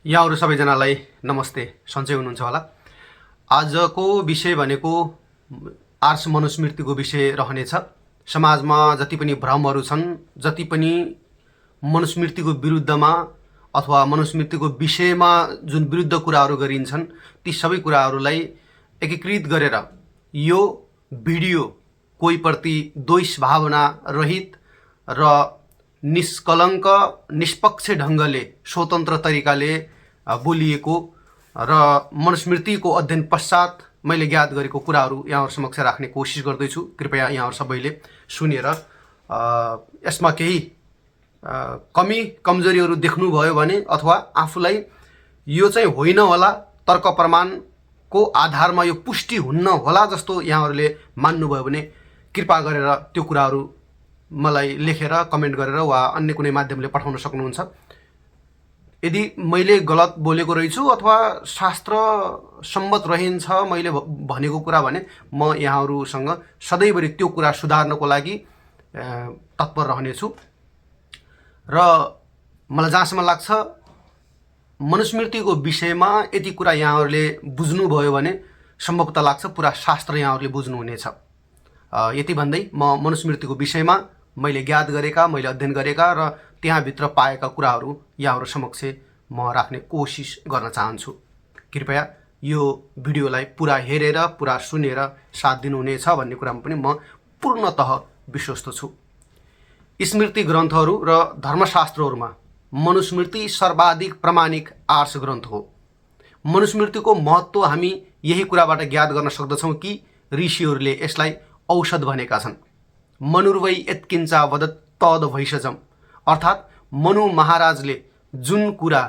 यहाँहरु सबैजनालाई नमस्ते, सन्चै हुनुहुन्छ होला। आजको विषय भनेको आर्ष मनुस्मृतिको विषय रहनेछ। समाजमा जति पनि भ्रमहरू छन्, जति पनि मनुस्मृतिको विरुद्धमा अथवा मनुस्मृतिको विषयमा जुन विरुद्ध कुराहरू गरिन्छन्, ती सबै कुराहरूलाई एकीकृत गरेर यो भिडियो कोहीप्रति द्वेष भावना रहित र निष्कलङ्क निष्पक्ष ढङ्गले स्वतन्त्र तरिकाले बोलिएको र मनुस्मृतिको अध्ययन पश्चात मैले ज्ञात गरेको कुराहरू यहाँहरु समक्ष राख्ने कोसिस गर्दैछु। कृपया यहाँहरु सबैले सुनेर यसमा केही कमी कमजोरीहरू देख्नुभयो भने अथवा आफूलाई यो चाहिँ होइन होला, तर्क प्रमाणको आधारमा यो पुष्टि हुन्न होला जस्तो यहाँहरुले मान्नुभयो भने कृपा गरेर त्यो कुराहरू मलाई लेखेर कमेन्ट गरेर वा अन्य कुनै माध्यमले पठाउन सक्नुहुन्छ। यदि मैले गलत बोलेको रहेछु अथवा शास्त्र सम्मत रहन्छ मैले भनेको कुरा भने म यहाँहरुसँग सधैँभरि त्यो कुरा सुधार्नको लागि तत्पर रहनेछु। र मलाई जहाँसम्म लाग्छ मनुस्मृतिको विषयमा यति कुरा यहाँहरुले बुझ्नुभयो भने सम्भवतः लाग्छ पुरा शास्त्र यहाँहरुले बुझ्नुहुनेछ। यति भन्दै म मनुस्मृतिको विषयमा मैले ज्ञात गरेका, मैले अध्ययन गरेका र त्यहाँभित्र पाएका कुराहरू यहाँहरु समक्ष म राख्ने कोसिस गर्न चाहन्छु। कृपया यो भिडियोलाई पुरा हेरेर पुरा सुनेर साथ दिनुहुनेछ भन्ने कुरामा पनि म पूर्णतः विश्वस्त छु। स्मृति ग्रन्थहरू र धर्मशास्त्रहरूमा मनुस्मृति सर्वाधिक प्रामाणिक आर्ष ग्रन्थ हो। मनुस्मृतिको महत्त्व हामी यही कुराबाट ज्ञात गर्न सक्दछौँ कि ऋषिहरूले यसलाई औषध भनेका छन्। मनुर्वै यत्किञ्चा वदत् तद भैषजम, अर्थात् मनु महाराजले जुन कुरा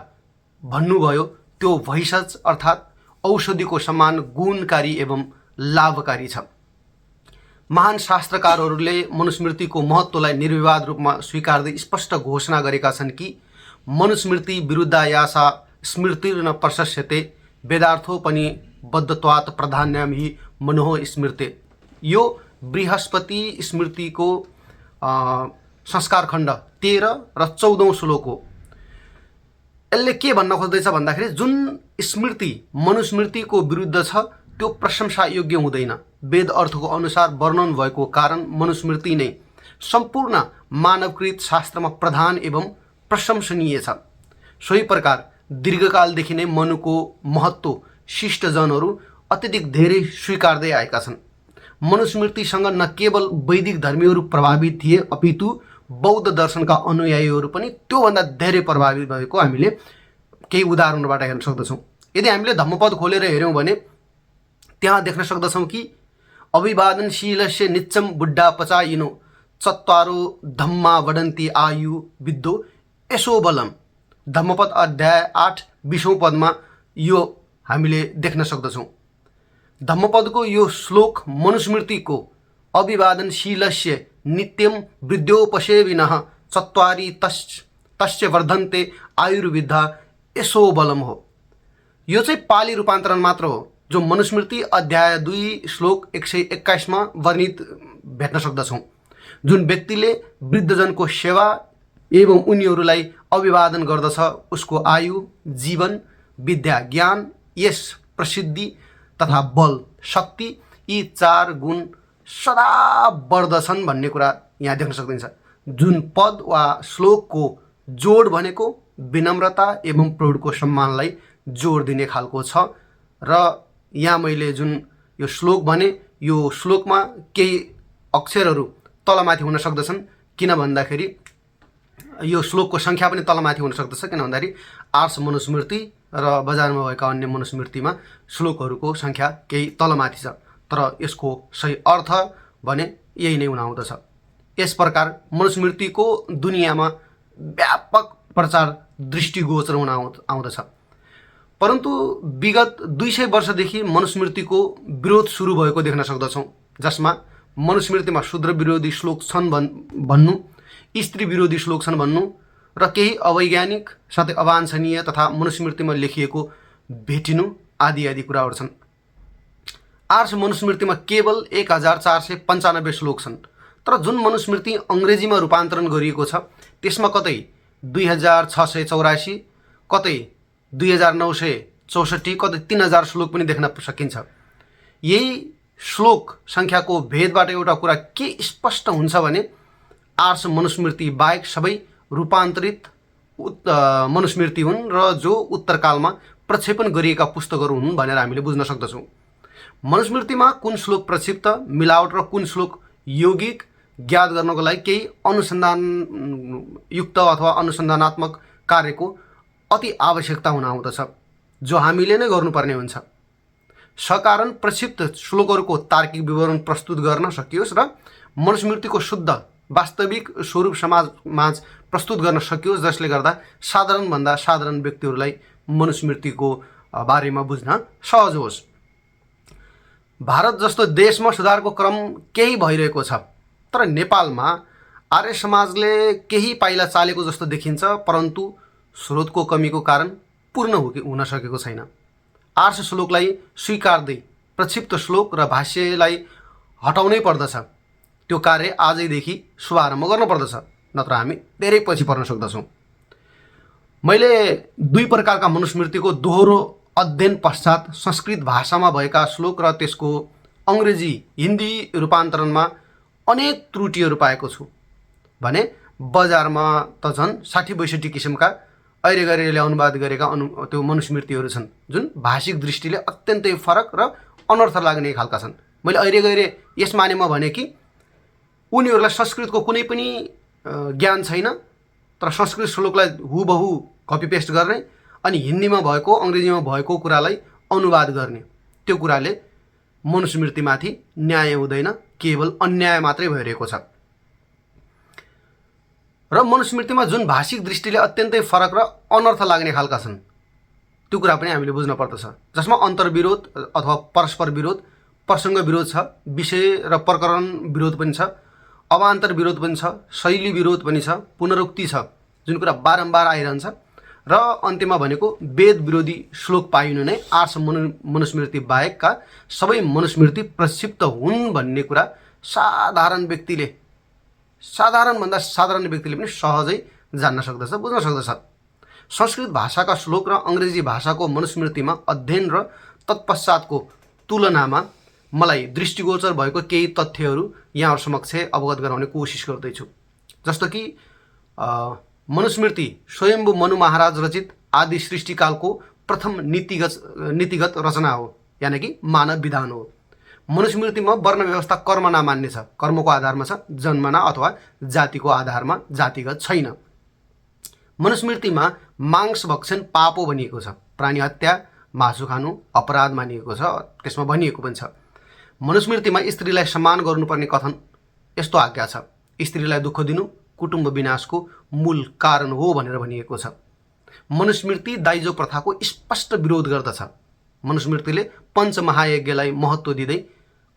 भन्नुभयो त्यो भैषज अर्थात् औषधिको समान गुणकारी एवं लाभकारी छ। महान शास्त्रकारहरूले मनुस्मृतिको महत्त्वलाई निर्विवाद रूपमा स्वीकार्दै स्पष्ट घोषणा गरेका छन् कि मनुस्मृति विरुद्धायासा स्मृतिर्न प्रशस्यते वेदार्थोपनि बद्धत्वात् प्राधान्यम हि मनोः स्मृते। यो बृहस्पति स्मृतिको संस्कार खण्ड 13 र 14औं श्लोक हो। यसले के भन्न खोज्दैछ भन्दाखेरि जुन स्मृति मनुस्मृतिको विरुद्ध छ त्यो प्रशंसा योग्य हुँदैन। वेद अर्थको अनुसार वर्णन भएको कारण मनुस्मृति नै सम्पूर्ण मानवकृत शास्त्रमा प्रधान एवं प्रशंसनीय छ। सोही प्रकार दीर्घकालदेखि नै मनुको महत्त्व शिष्टजनहरू अत्यधिक धेरै स्वीकार्दै आएका छन्। मनुस्मृतिसँग न केवल वैदिक धर्मीहरू प्रभावित थिए अपितु बौद्ध दर्शनका अनुयायीहरू पनि त्योभन्दा धेरै प्रभावित भएको हामीले केही उदाहरणबाट हेर्न सक्दछौँ। यदि हामीले धम्मपद खोलेर हेर्यौँ भने त्यहाँ देख्न सक्दछौँ कि अभिवादनशीलस्य नित्यं बुड्ढापचायिनो चत्वारो धम्मा वदन्ति आयु विद्धो यसो बलम। धम्मपद अध्याय 8 20औं पदमा यो हामीले देख्न सक्दछौँ। धम्मपदको यो श्लोक मनुस्मृतिको अभिवादनशीलस्य नित्यं वृद्धोपसेविनः चत्वारि तस्य वर्धन्ते आयुर्विद्धा यसो बलम हो। यो चाहिँ पाली रूपान्तरण मात्र हो जो मनुस्मृति अध्याय 2 श्लोक 121 मा वर्णित भेट्न सक्दछौँ। जुन व्यक्तिले वृद्धजनको सेवा एवं उनीहरूलाई अभिवादन गर्दछ उसको आयु, जीवन, विद्या, ज्ञान, यश, प्रसिद्धि तथा बल, शक्ति यी 4 गुण सदा बढ्दछन् भन्ने कुरा यहाँ देख्न सकिन्छ। जुन पद वा श्लोकको जोड भनेको विनम्रता एवं प्रौढको सम्मानलाई जोड दिने खालको छ। र यहाँ मैले जुन यो श्लोक भने यो श्लोकमा केही अक्षरहरू तलमाथि हुन सक्दछन्, किन भन्दाखेरि यो श्लोकको सङ्ख्या पनि तलमाथि हुन सक्दछ। किन भन्दाखेरि आर्ष मनुस्मृति र बजारमा भएका अन्य मनुस्मृतिमा श्लोकहरूको सङ्ख्या केही तलमाथि छ, तर यसको सही अर्थ भने यही नै हुँदछ। यस प्रकार मनुस्मृतिको दुनियाँमा व्यापक प्रचार दृष्टिगोचर हुन आउँदछ। परन्तु विगत 200 वर्षदेखि मनुस्मृतिको विरोध सुरु भएको देख्न सक्दछौँ, जसमा मनुस्मृतिमा शूद्र विरोधी श्लोक छन् भन्नु, स्त्री विरोधी श्लोक छन् भन्नु र केही अवैज्ञानिक साथै अवाञ्छनीय तथा मनुस्मृतिमा लेखिएको भेटिनु आदि आदि कुराहरू छन्। आर्ष मनुस्मृतिमा केवल 1495 श्लोक छन्, तर जुन मनुस्मृति अङ्ग्रेजीमा रूपान्तरण गरिएको छ त्यसमा कतै 2684, कतै 2964 कतै 3000 श्लोक पनि देख्न सकिन्छ। यही श्लोक सङ्ख्याको भेदबाट एउटा कुरा के स्पष्ट हुन्छ भने आर्ष मनुस्मृति बाहेक सबै रूपान्तरित मनुस्मृति हुन् र जो उत्तरकालमा प्रक्षेपण गरिएका पुस्तकहरू हुन् भनेर हामीले बुझ्न सक्दछौँ। मनुस्मृतिमा कुन श्लोक प्रक्षिप्त, मिलावट र कुन श्लोक यौगिक ज्ञात गर्नको लागि केही अनुसन्धानयुक्त अथवा अनुसन्धानात्मक कार्यको अति आवश्यकता हुन आउँदछ, जो हामीले नै गर्नुपर्ने हुन्छ। सकारण प्रक्षिप्त श्लोकहरूको तार्किक विवरण प्रस्तुत गर्न सकियोस् र मनुस्मृतिको शुद्ध वास्तविक स्वरूप समाजमाझ प्रस्तुत गर्न सकियोस्, जसले गर्दा साधारणभन्दा साधारण व्यक्तिहरूलाई मनुस्मृतिको बारेमा बुझ्न सहज होस्। भारत जस्तो देशमा सुधारको क्रम केही भइरहेको छ, तर नेपालमा आर्य समाजले केही पाइला चालेको जस्तो देखिन्छ, परन्तु स्रोतको कमीको कारण पूर्ण हुन सकेको छैन। आर्ष श्लोकलाई स्वीकार्दै प्रक्षिप्त श्लोक र भाष्यलाई हटाउनै पर्दछ। त्यो कार्य आजैदेखि शुभारम्भ गर्नुपर्दछ, नत्र हामी धेरै पछि पर्न सक्दछौँ। मैले 2 प्रकारका मनुस्मृतिको दोहोरो अध्ययन पश्चात संस्कृत भाषामा भएका श्लोक र त्यसको अङ्ग्रेजी हिन्दी रूपान्तरणमा अनेक त्रुटिहरू पाएको छु भने बजारमा त झन् 60-62 किसिमका ऐरेगैरेले अनुवाद गरेका त्यो मनुस्मृतिहरू छन्, जुन भाषिक दृष्टिले अत्यन्तै फरक र अनर्थ लाग्ने खालका छन्। मैले ऐरेगैरे यस मानेमा भने कि उनीहरूलाई संस्कृतको कुनै पनि ज्ञान छैन, तर संस्कृत श्लोकलाई हुबहु कपी पेस्ट गर्ने अनि हिन्दीमा भएको अङ्ग्रेजीमा भएको कुरालाई अनुवाद गर्ने, त्यो कुराले मनुस्मृतिमाथि न्याय हुँदैन, केवल अन्याय मात्रै भइरहेको छ। र मनुस्मृतिमा जुन भाषिक दृष्टिले अत्यन्तै फरक र अनर्थ लाग्ने खालका छन्, त्यो कुरा पनि हामीले बुझ्न पर्दछ, जसमा अन्तर्विरोध अथवा परस्पर विरोध, प्रसङ्ग विरोध छ, विषय र प्रकरण विरोध पनि छ, अवान्तर विरोध पनि छ, शैली विरोध पनि छ, पुनरुक्ति छ, जुन कुरा बारम्बार आइरहन्छ, र अन्त्यमा भनेको वेद विरोधी श्लोक पाइनु नै आर्ष मनुस्मृति बाहेकका सबै मनुस्मृति प्रक्षिप्त हुन् भन्ने कुरा साधारणभन्दा साधारण व्यक्तिले पनि सहजै जान्न सक्दछ, बुझ्न सक्दछ। संस्कृत भाषाका श्लोक र अङ्ग्रेजी भाषाको मनुस्मृतिमा अध्ययन र तत्पश्चातको तुलनामा मलाई दृष्टिगोचर भएको केही तथ्यहरू यहाँहरू समक्ष अवगत गराउने कोसिस गर्दैछु। जस्तो कि मनुस्मृति स्वयम्भू मनु महाराज रचित आदि सृष्टिकालको प्रथम नीतिगत रचना हो, यानि कि मानव विधान हो। मनुस्मृतिमा वर्ण व्यवस्था कर्म नमान्ने छ, कर्मको आधारमा छ, जन्मना अथवा जातिको आधारमा जातिगत छैन। मनुस्मृतिमा मांस भक्षण पाप हो भनिएको छ, प्राणी हत्या मासु खानु अपराध मानिएको छ, त्यसमा भनिएको पनि छ। मनुस्मृतिमा स्त्रीलाई सम्मान गर्नुपर्ने कथन यस्तो आज्ञा छ, स्त्रीलाई दुःख दिनु कुटुम्ब विनाशको मूल कारण हो भनेर भनिएको छ। मनुस्मृति दाइजो प्रथाको स्पष्ट विरोध गर्दछ। मनुस्मृतिले पञ्चमहायज्ञलाई महत्त्व दिँदै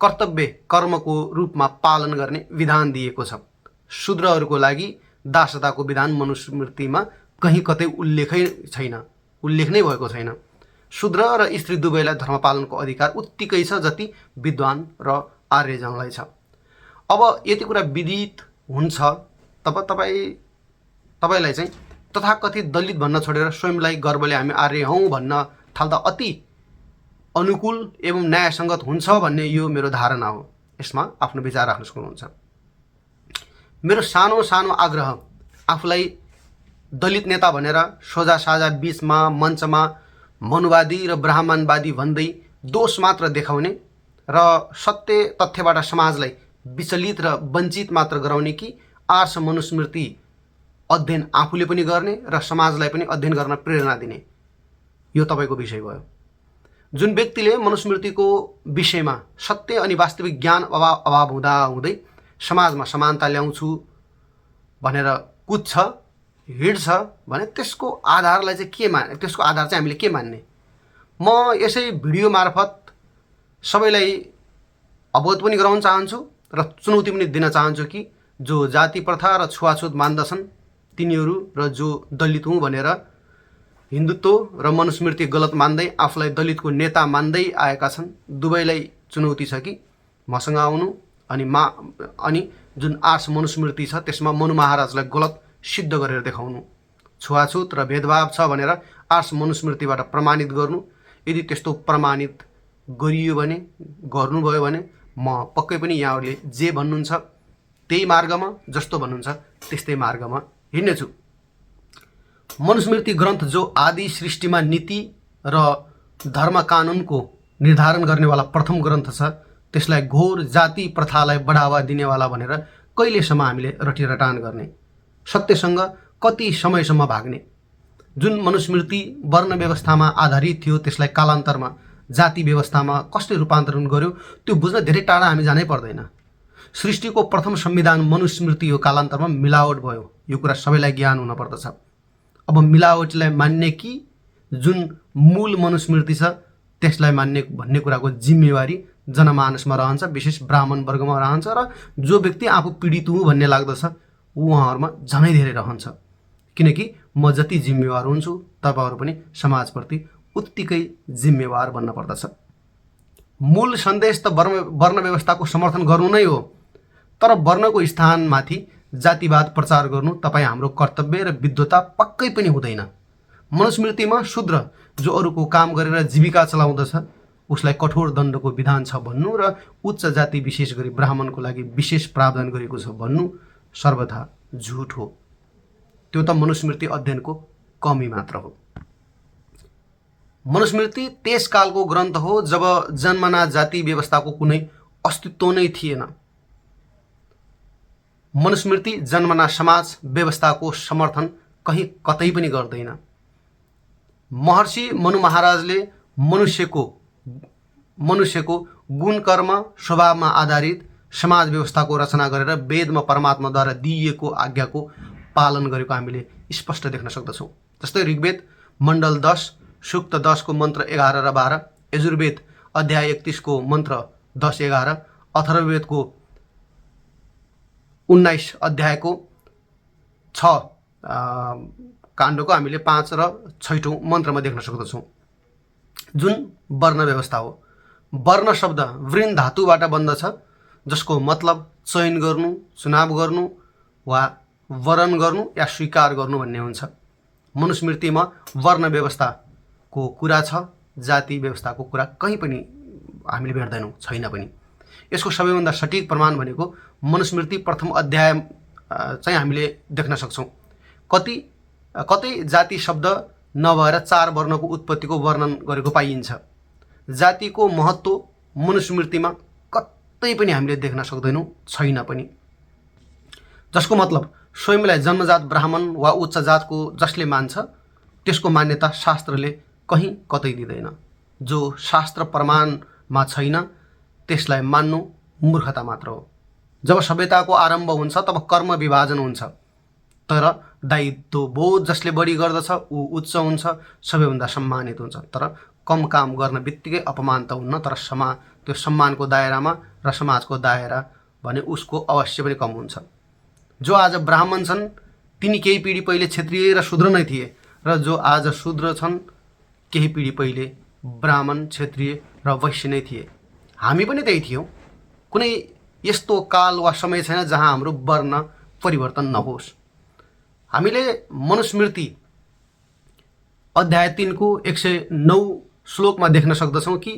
कर्तव्य कर्मको रूपमा पालन गर्ने विधान दिएको छ। शूद्रहरूको लागि दासताको विधान मनुस्मृतिमा कहीँ कतै उल्लेख नै भएको छैन। शूद्र र स्त्री दुवैलाई धर्म पालनको अधिकार उत्तिकै छ जति विद्वान र आर्यजनलाई छ। अब यति कुरा विदित हुन्छ तब तपाईलाई चाहिँ तथाकथित दलित भन्न छोडेर स्वयंलाई गर्वले हामी आर्य हौँ भन्न थाल्दा अति अनुकूल एवं न्यायसङ्गत हुन्छ भन्ने यो मेरो धारणा हो। यसमा आफ्नो विचार राख्न सक्नुहुन्छ। मेरो सानो सानो आग्रह, आफूलाई दलित नेता भनेर सोझा साझा बीचमा मञ्चमा मनुवादी र ब्राह्मणवादी भन्दै दोष मात्र देखाउने र सत्य तथ्यबाट समाजलाई विचलित र वञ्चित मात्र गराउने कि आर्ष मनुस्मृति अध्ययन आफूले पनि गर्ने र समाजलाई पनि अध्ययन गर्न प्रेरणा दिने, यो तपाईँको विषय भयो। जुन व्यक्तिले मनुस्मृतिको विषयमा सत्य अनि वास्तविक ज्ञान अभाव हुँदै समाजमा समानता ल्याउँछु भनेर कुद्छ हिँड्छ भने त्यसको आधारलाई चाहिँ त्यसको आधार चाहिँ हामीले के मान्ने? म यसै भिडियो मार्फत सबैलाई अवगत पनि गराउन चाहन्छु र चुनौती पनि दिन चाहन्छु कि जो जाति प्रथा र छुवाछुत मान्दछन् तिनीहरू र जो दलित हुँ भनेर हिन्दुत्व र मनुस्मृति गलत मान्दै आफूलाई दलितको नेता मान्दै आएका छन्, दुवैलाई चुनौती छ कि मसँग आउनु अनि जुन आर्ष मनुस्मृति छ त्यसमा मनु महाराजलाई गलत सिद्ध गरेर देखाउनु। छुवाछुत र भेदभाव छ भनेर आर्स मनुस्मृतिबाट प्रमाणित गर्नु। यदि त्यस्तो प्रमाणित गरियो भने, गर्नुभयो भने म पक्कै पनि यहाँहरूले जे भन्नुहुन्छ त्यही मार्गमा, जस्तो भन्नुहुन्छ त्यस्तै मार्गमा हिँड्नेछु। मनुस्मृति ग्रन्थ जो आदि सृष्टिमा नीति र धर्म कानुनको निर्धारण गर्नेवाला प्रथम ग्रन्थ छ, त्यसलाई घोर जाति प्रथालाई बढावा दिनेवाला भनेर कहिलेसम्म हामीले रटिरटान गर्ने, सत्यसँग कति समयसम्म भाग्ने। जुन मनुस्मृति वर्ण व्यवस्थामा आधारित थियो त्यसलाई कालान्तरमा जाति व्यवस्थामा कसले रूपान्तरण गर्यो त्यो बुझ्न धेरै टाढा हामी जानै पर्दैन। सृष्टिको प्रथम संविधान मनुस्मृति हो, कालान्तरमा मिलावट भयो, यो कुरा सबैलाई ज्ञान हुनपर्दछ। अब मिलावटलाई मान्ने कि जुन मूल मनुस्मृति छ त्यसलाई मान्ने भन्ने कुराको जिम्मेवारी जनमानसमा रहन्छ, विशेष ब्राह्मण वर्गमा रहन्छ र जो व्यक्ति आफू पीडित हुँ भन्ने लाग्दछ उहाँहरूमा झनै धेरै रहन्छ। किनकि म जति जिम्मेवार हुन्छु तपाईहरू पनि समाजप्रति उत्तिकै जिम्मेवार बन्न पर्दछ। मूल सन्देश त वर्ण व्यवस्थाको समर्थन गर्नु नै हो, तर वर्णको स्थानमाथि जातिवाद प्रचार गर्नु तपाईँ हाम्रो कर्तव्य र विद्वता पक्कै पनि हुँदैन। मनुस्मृतिमा शूद्र जो अरूको काम गरेर जीविका चलाउँदछ उसलाई कठोर दण्डको विधान छ भन्नु र उच्च जाति विशेष गरी ब्राह्मणको लागि विशेष प्रावधान गरेको छ भन्नु सर्वथा झुट हो। त्यो त मनुस्मृति अध्ययनको कमी मात्र हो। मनुस्मृति त्यस कालको ग्रन्थ हो जब जन्मना जाति व्यवस्थाको कुनै अस्तित्व नै थिएन। मनुस्मृति जन्मना समाज व्यवस्थाको समर्थन कहीँ कतै पनि गर्दैन। महर्षि मनु महाराजले मनुष्यको गुण कर्म स्वभावमा आधारित समाज व्यवस्थाको रचना गरेर वेदमा परमात्माद्वारा दिइएको आज्ञाको पालन गरेको हामीले स्पष्ट देख्न सक्दछौँ। जस्तै ऋग्वेद मण्डल 10 सूक्त 10 को मन्त्र 11 र 12, यजुर्वेद अध्याय 31 को मन्त्र 10-11, अथर्ववेदको 19 अध्यायको 6 काण्डको हामीले 5 र 6 मन्त्रमा देख्न सक्दछौँ। जुन वर्ण व्यवस्था हो, वर्ण शब्द वृण धातुबाट बन्दछ जसको मतलब चयन गर्नु, चुनाव गर्नु वा वरण गर्नु या स्वीकार गर्नु भन्ने हुन्छ। मनुस्मृतिमा वर्ण व्यवस्थाको कुरा छ, जाति व्यवस्थाको कुरा कहीँ पनि हामीले भेट्दैनौँ, छैन पनि। यसको सबैभन्दा सठिक प्रमाण भनेको मनुस्मृति प्रथम अध्याय चाहिँ हामीले देख्न सक्छौँ। कतै जाति शब्द नभएर 4 वर्णको उत्पत्तिको वर्णन गरेको पाइन्छ। जातिको महत्त्व मनुस्मृतिमा कतै पनि हामीले देख्न सक्दैनौँ, छैन पनि। जसको मतलब स्वयंलाई जन्मजात ब्राह्मण वा उच्च जातको जसले मान्छ त्यसको मान्यता शास्त्रले कहीँ कतै दिँदैन। जो शास्त्र प्रमाणमा छैन त्यसलाई मान्नु मूर्खता मात्र हो। जब सभ्यताको आरम्भ हुन्छ तब कर्म विभाजन हुन्छ, तर दायित्व बोध जसले बढी गर्दछ ऊ उच्च हुन्छ, सबैभन्दा सम्मानित हुन्छ। तर कम काम गर्न बित्तिकै अपमान त हुन्न, तर त्यो सम्मानको दायरामा र समाजको दायरा भने उसको अवश्य पनि कम हुन्छ। जो आज ब्राह्मण छन् तिनी केही पिँढी पहिले क्षत्रिय र शूद्र नै थिए, र जो आज शूद्र छन् केही पिँढी पहिले ब्राह्मण, क्षत्रिय र वैश्य नै थिए। हामी पनि त्यही थियौँ। कुनै यस्तो काल वा समय छैन जहाँ हाम्रो वर्ण परिवर्तन नहोस्। हामीले मनुस्मृति अध्याय 3 को 109 श्लोकमा देख्न सक्दछौँ कि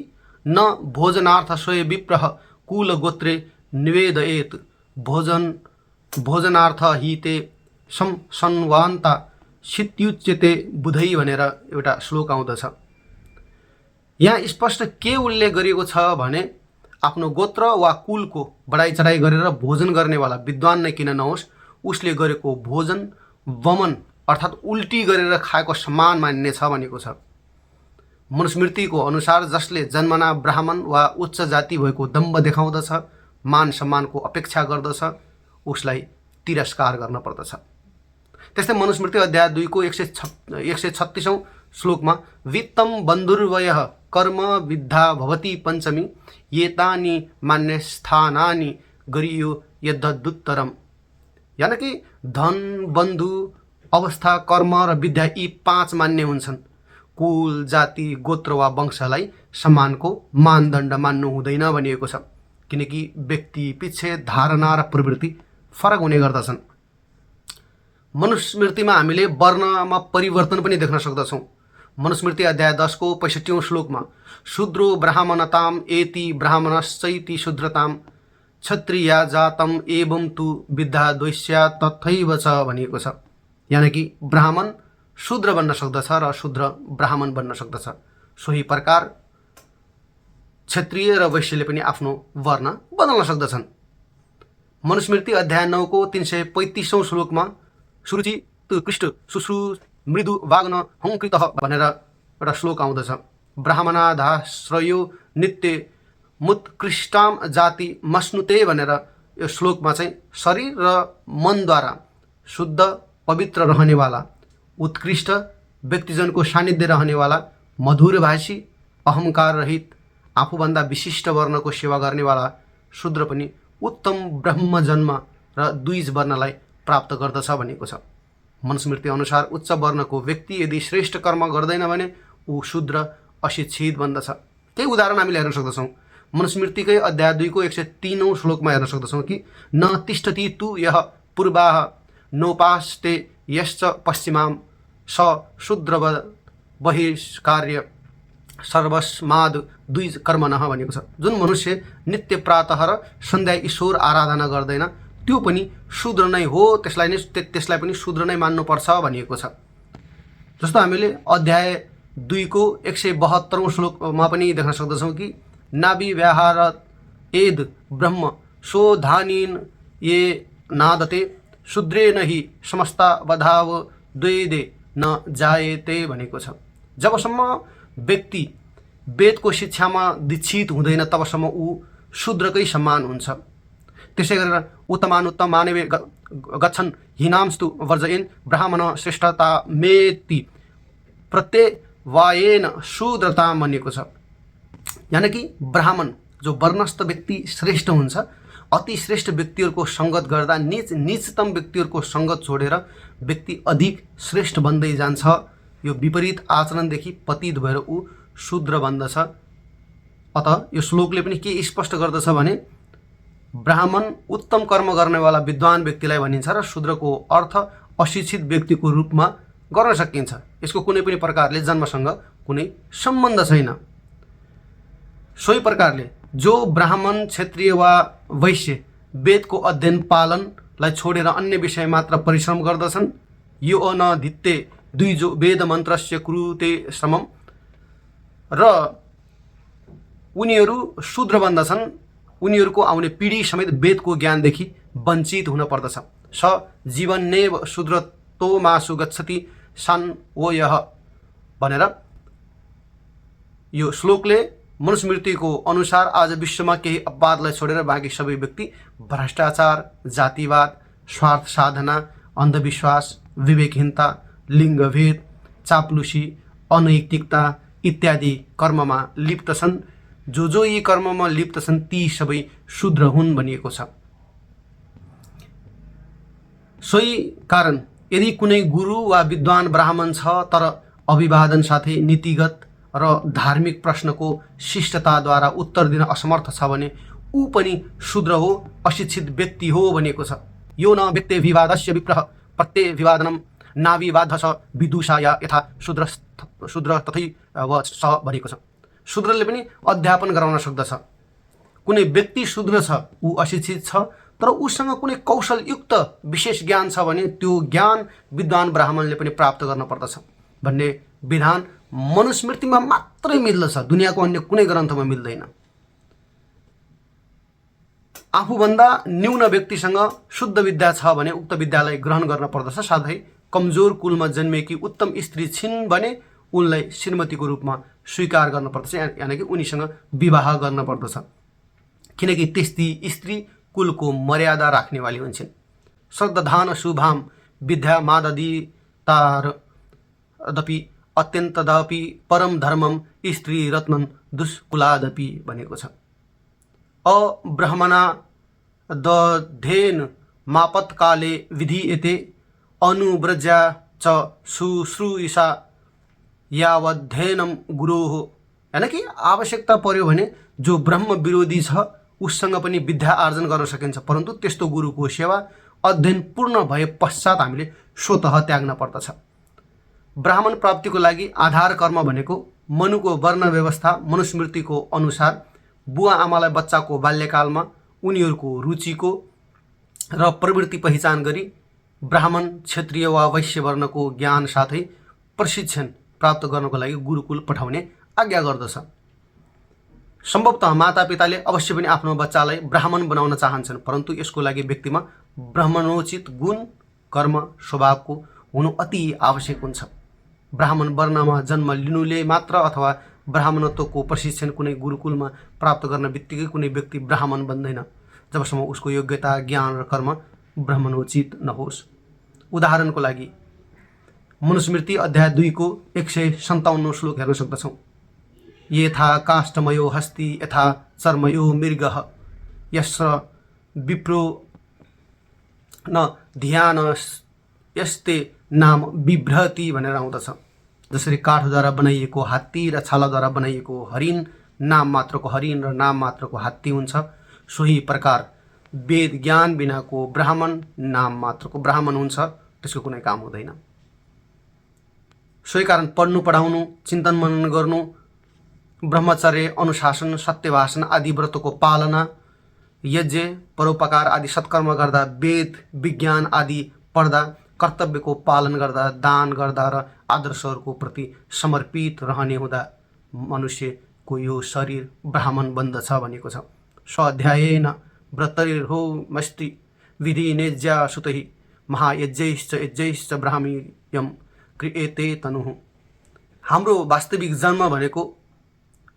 न भोजनार्थ स्वय विप्रह कुल गोत्रे निवेदयेत भोजनार्थ हि ते संवान्ता शित्युच्यते बुधै भनेर एउटा श्लोक आउँदछ। यहाँ स्पष्ट के उल्लेख गरिएको छ भने आफ्नो गोत्र वा कुलको बढाइ चढाइ गरेर भोजन गर्नेवाला विद्वान नै किन नहोस्, उसले गरेको भोजन वमन अर्थात् उल्टी गरेर खाएको सम्मान मान्ने छ भनेको छ। मनुस्मृतिको अनुसार जसले जन्मना ब्राह्मण वा उच्च जाति भएको दम्भ देखाउँदछ, मान सम्मानको अपेक्षा गर्दछ, उसलाई तिरस्कार गर्न पर्दछ। त्यस्तै मनुस्मृति अध्याय 2 को 136औं श्लोकमा वित्तम बन्धुर्वयः कर्म विद्धा भवति पञ्चमी एतानि मान्यस्थानानि गरियो यद्दुत्तरम, यानि कि धन, बन्धु, अवस्था, कर्म र विद्या यी 5 मान्य हुन्छन्। कुल, जाति, गोत्र वा वंशलाई सम्मानको मानदण्ड मान्नु हुँदैन भनिएको छ, किनकि व्यक्ति पिछे धारणा र प्रवृत्ति फरक हुने गर्दछन्। मनुस्मृतिमा हामीले वर्णमा परिवर्तन पनि देख्न सक्दछौँ। मनुस्मृति अध्याय 10 को 65औं श्लोकमा शूद्रो ब्राह्मणताम एति ब्राह्मणश्चैति शूद्रताम क्षत्रिया जातम एवं तु विद्या द्वैस्या तथैव छ भनिएको छ। यानि कि ब्राह्मण शूद्र बन्न सक्दछ र शूद्र ब्राह्मण बन्न सक्दछ। सोही प्रकार क्षत्रिय र वैश्यले पनि आफ्नो वर्ण बदल्न सक्दछन्। मनुस्मृति अध्याय 9 को 335औं श्लोकमा सुरुचि कृष्ट सुश्रु मृदु वाग्न हंकृत भनेर एउटा श्लोक आउँदछ। ब्राह्मणाधाश्रयो नित्य मुत्कृष्टाम जाति मस्नुते भनेर यो श्लोकमा चाहिँ शरीर र मनद्वारा शुद्ध पवित्र रहनेवाला, उत्कृष्ट व्यक्तिजनको सानिध्य रहनेवाला, मधुर भाषी, अहंकार रहित, आफूभन्दा विशिष्ट वर्णको सेवा गर्नेवाला शूद्र पनि उत्तम ब्रह्म जन्म र द्विज वर्णलाई प्राप्त गर्दछ भनेको छ। मनुस्मृति अनुसार उच्च वर्णको व्यक्ति यदि श्रेष्ठ कर्म गर्दैन भने ऊ शूद्र अशिक्षित बन्दछ। त्यही उदाहरण हामीले हेर्न सक्दछौँ। मनुस्मृतिकै अध्याय 2 को 103औं श्लोकमा हेर्न सक्दछौँ कि न तिष्ठति तु यः पूर्वाः नोपास्ते यश्च पश्चिमाम स शूद्र बहिष्कार्य सर्वस्माद द्विज कर्मणः भनेको छ। जुन मनुष्य नित्य प्रातः र सन्ध्या ईश्वर आराधना गर्दैन त्यो पनि शूद्र नै हो, त्यसलाई पनि शूद्र नै मान्नुपर्छ भनिएको छ। जस्तो हामीले अध्याय 2 को 172औं श्लोकमा पनि देख्न सक्दछौँ कि नाभि व्याहार एद ब्रह्म शोधानीन ये नादते शूद्रेण हि समस्ता बधाव द्वैदे न जायते भनेको छ। जबसम्म व्यक्ति वेदको शिक्षामा दीक्षित हुँदैन तबसम्म ऊ शूद्रकै समान हुन्छ। त्यसै गरेर उत्तमानुत्तम मानवे गच्छन् हीनांस्तु वर्जयन् ब्राह्मण श्रेष्ठता मेति प्रत्यवायेन शूद्रता भनिएको छ। यानि कि ब्राह्मण जो वर्णस्थ व्यक्ति श्रेष्ठ हुन्छ, अति श्रेष्ठ व्यक्तिहरूको सङ्गत गर्दा नीचतम व्यक्तिहरूको सङ्गत छोडेर व्यक्ति अधिक श्रेष्ठ बन्दै जान्छ। यो विपरीत आचरणदेखि पतित भएर ऊ शूद्र बन्दछ। अत यो श्लोकले पनि के स्पष्ट गर्दछ भने ब्राह्मण उत्तम कर्म गर्नेवाला विद्वान व्यक्तिलाई भनिन्छ र शूद्रको अर्थ अशिक्षित व्यक्तिको रूपमा गर्न सकिन्छ। यसको कुनै पनि प्रकारले जन्मसँग कुनै सम्बन्ध छैन। सोही प्रकारले जो ब्राह्मण, क्षत्रिय वा वैश्य वेदको अध्ययन पालनलाई छोडेर अन्य विषय मात्र परिश्रम गर्दछन्, यो अनधित्ते द्विजो वेद मन्त्रस्य कुरुते श्रमम र उनीहरू शूद्र बन्दछन्। उनीहरूको आउने पिढी समेत वेदको ज्ञानदेखि वञ्चित हुन पर्दछ। स जीवन्नेव शूद्रतो मासु गच्छति सान वो यः भनेर यो श्लोकले मनुस्मृतिको अनुसार आज विश्वमा केही अपवादलाई छोडेर बाँकी सबै व्यक्ति भ्रष्टाचार, जातिवाद, स्वार्थ साधना, अन्धविश्वास, विवेकहीनता, लिङ्गभेद, चाप्लुसी, अनैतिकता इत्यादि कर्ममा लिप्त छन्। जो यी कर्ममा लिप्त छन् ती सबै शूद्र हुन् भनिएको छ। सोही कारण यदि कुनै गुरु वा विद्वान ब्राह्मण छ तर अभिवादन साथै नीतिगत र धार्मिक प्रश्नको शिष्टताद्वारा उत्तर दिन असमर्थ छ भने ऊ पनि शूद्र हो, अशिक्षित व्यक्ति हो भनिएको छ। यो न व्यक्ति विवादस्य विप्रह प्रत्यय विवादनम नाविवाद छ विदुषा या यथा शूद्र तथै व स भनिएको छ। शूद्रले पनि अध्यापन गराउन सक्दछ। कुनै व्यक्ति शूद्र छ, ऊ अशिक्षित छ तर उसँग कुनै कौशलयुक्त विशेष ज्ञान छ भने त्यो ज्ञान विद्वान ब्राह्मणले पनि प्राप्त गर्न पर्दछ भन्ने विधान मनुस्मृतिमा मात्रै मिल्दछ, दुनियाँको अन्य कुनै ग्रन्थमा मिल्दैन। आफूभन्दा न्यून व्यक्तिसँग शुद्ध विद्या छ भने उक्त विद्यालाई ग्रहण गर्न पर्दछ। साथै कमजोर कुलमा जन्मेकी उत्तम स्त्री छिन् भने उनलाई श्रीमतीको रूपमा स्वीकार गर्न पर्दछ, यानि कि उनीसँग विवाह गर्न पर्दछ, किनकि त्यस्ती स्त्री कुलको मर्यादा राख्नेवाली हुन्छन्। श्रद्धान शुभाम विद्या माददीतारदपि अत्यन्तदपि परम धर्मम स्त्री रत्नन दुष्कुलादपि भनेको छ। अब्रह्मणा दधेन मापत्काले विधीयते अनुव्रजा च शुश्रूषा यावध्ययनम गुरोः। यानि कि आवश्यकता पर्यो भने जो ब्रह्म विरोधी छ उससँग पनि विद्या आर्जन गर्न सकिन्छ, परन्तु त्यस्तो गुरुको सेवा अध्ययन पूर्ण भए पश्चात हामीले स्वतः त्याग्न पर्दछ। ब्राह्मण प्राप्तिको लागि आधार कर्म भनेको मनुको वर्ण व्यवस्था मनुस्मृतिको अनुसार बुवा आमालाई बच्चाको बाल्यकालमा उनीहरूको रुचिको र प्रवृत्ति पहिचान गरी ब्राह्मण क्षेत्रीय वा वैश्य वर्णको ज्ञान साथै प्रशिक्षण प्राप्त गर्नको लागि गुरुकुल पठाउने आज्ञा गर्दछ। सम्भवतः मातापिताले अवश्य पनि आफ्नो बच्चालाई ब्राह्मण बनाउन चाहन्छन्, परन्तु यसको लागि व्यक्तिमा ब्राह्मणोचित गुण कर्म स्वभावको हुनु अति आवश्यक हुन्छ। ब्राह्मण वर्णमा जन्म लिनुले मात्र अथवा ब्राह्मणत्वको प्रशिक्षण कुनै गुरुकुलमा प्राप्त गर्न बित्तिकै कुनै व्यक्ति ब्राह्मण बन्दैन जबसम्म उसको योग्यता ज्ञान र कर्म ब्राह्मणोचित नहोस्। उदाहरणको लागि मनुस्मृति अध्याय 2 को 157 श्लोक हेर्न सक्दछौँ। यथा काष्ठमयो हस्ति यथा चर्मयो मृगः यस्र विप्रो न ध्यान यस्ते नाम बिभ्रति भनेर आउँदछ। जसरी काठद्वारा बनाइएको हात्ती र छालाद्वारा बनाइएको हरिण नाम मात्रको हरिण र नाम मात्रको हात्ती हुन्छ, सोही प्रकार वेद ज्ञान बिनाको ब्राह्मण नाम मात्रको ब्राह्मण हुन्छ, त्यसको कुनै काम हुँदैन। सोही कारण पढ्नु पढाउनु चिन्तन मनन गर्नु ब्रह्मचर्य अनुशासन सत्यभाषण आदि व्रतको पालना यज्ञ परोपकार आदि सत्कर्म गर्दा वेद विज्ञान आदि पढ्दा कर्तव्यको पालन गर्दा दान गर्दा र आदर्शहरूको प्रति समर्पित रहने हुँदा मनुष्यको यो शरीर ब्राह्मण बन्दछ भनेको छ। स्वाध्यायेन व्रतैर्होमस्ति विधिनेज्या सुतहि महायज्ञैश्च यज्ञैश्च ब्राह्मीयं क्रियते तनुः। हाम्रो वास्तविक जन्म भनेको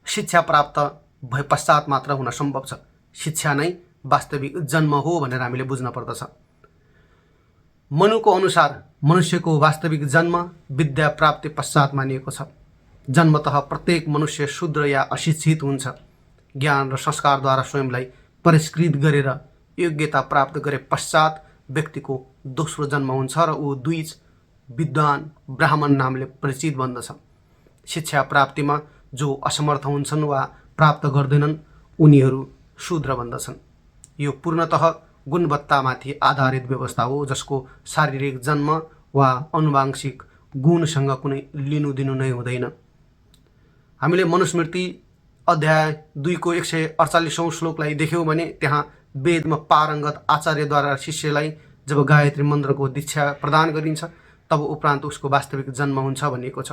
शिक्षा प्राप्त भए पश्चात मात्र हुन सम्भव छ। शिक्षा नै वास्तविक जन्म हो भनेर हामीले बुझ्न पर्दछ। मनुको अनुसार मनुष्यको वास्तविक जन्म विद्या प्राप्ति पश्चात मानिएको छ। जन्मतः प्रत्येक मनुष्य शूद्र या अशिक्षित हुन्छ। ज्ञान र संस्कारद्वारा स्वयंलाई परिष्कृत गरेर योग्यता प्राप्त गरे पश्चात व्यक्तिको दोस्रो जन्म हुन्छ र ऊ द्विज विद्वान ब्राह्मण नामले परिचित बन्दछ। शिक्षा प्राप्तिमा जो असमर्थ हुन्छन् वा प्राप्त गर्दैनन् उनीहरू शूद्र बन्दछन्। यो पूर्णतः गुणवत्तामाथि आधारित व्यवस्था हो जसको शारीरिक जन्म वा आनुवांशिक गुणसँग कुनै लिनुदिनु नै हुँदैन। हामीले मनुस्मृति अध्याय 2 को 148 श्लोकलाई देख्यौँ भने त्यहाँ वेदमा पारङ्गत आचार्यद्वारा शिष्यलाई जब गायत्री मन्त्रको दीक्षा प्रदान गरिन्छ तब उपरान्त उसको वास्तविक जन्म हुन्छ भनिएको छ।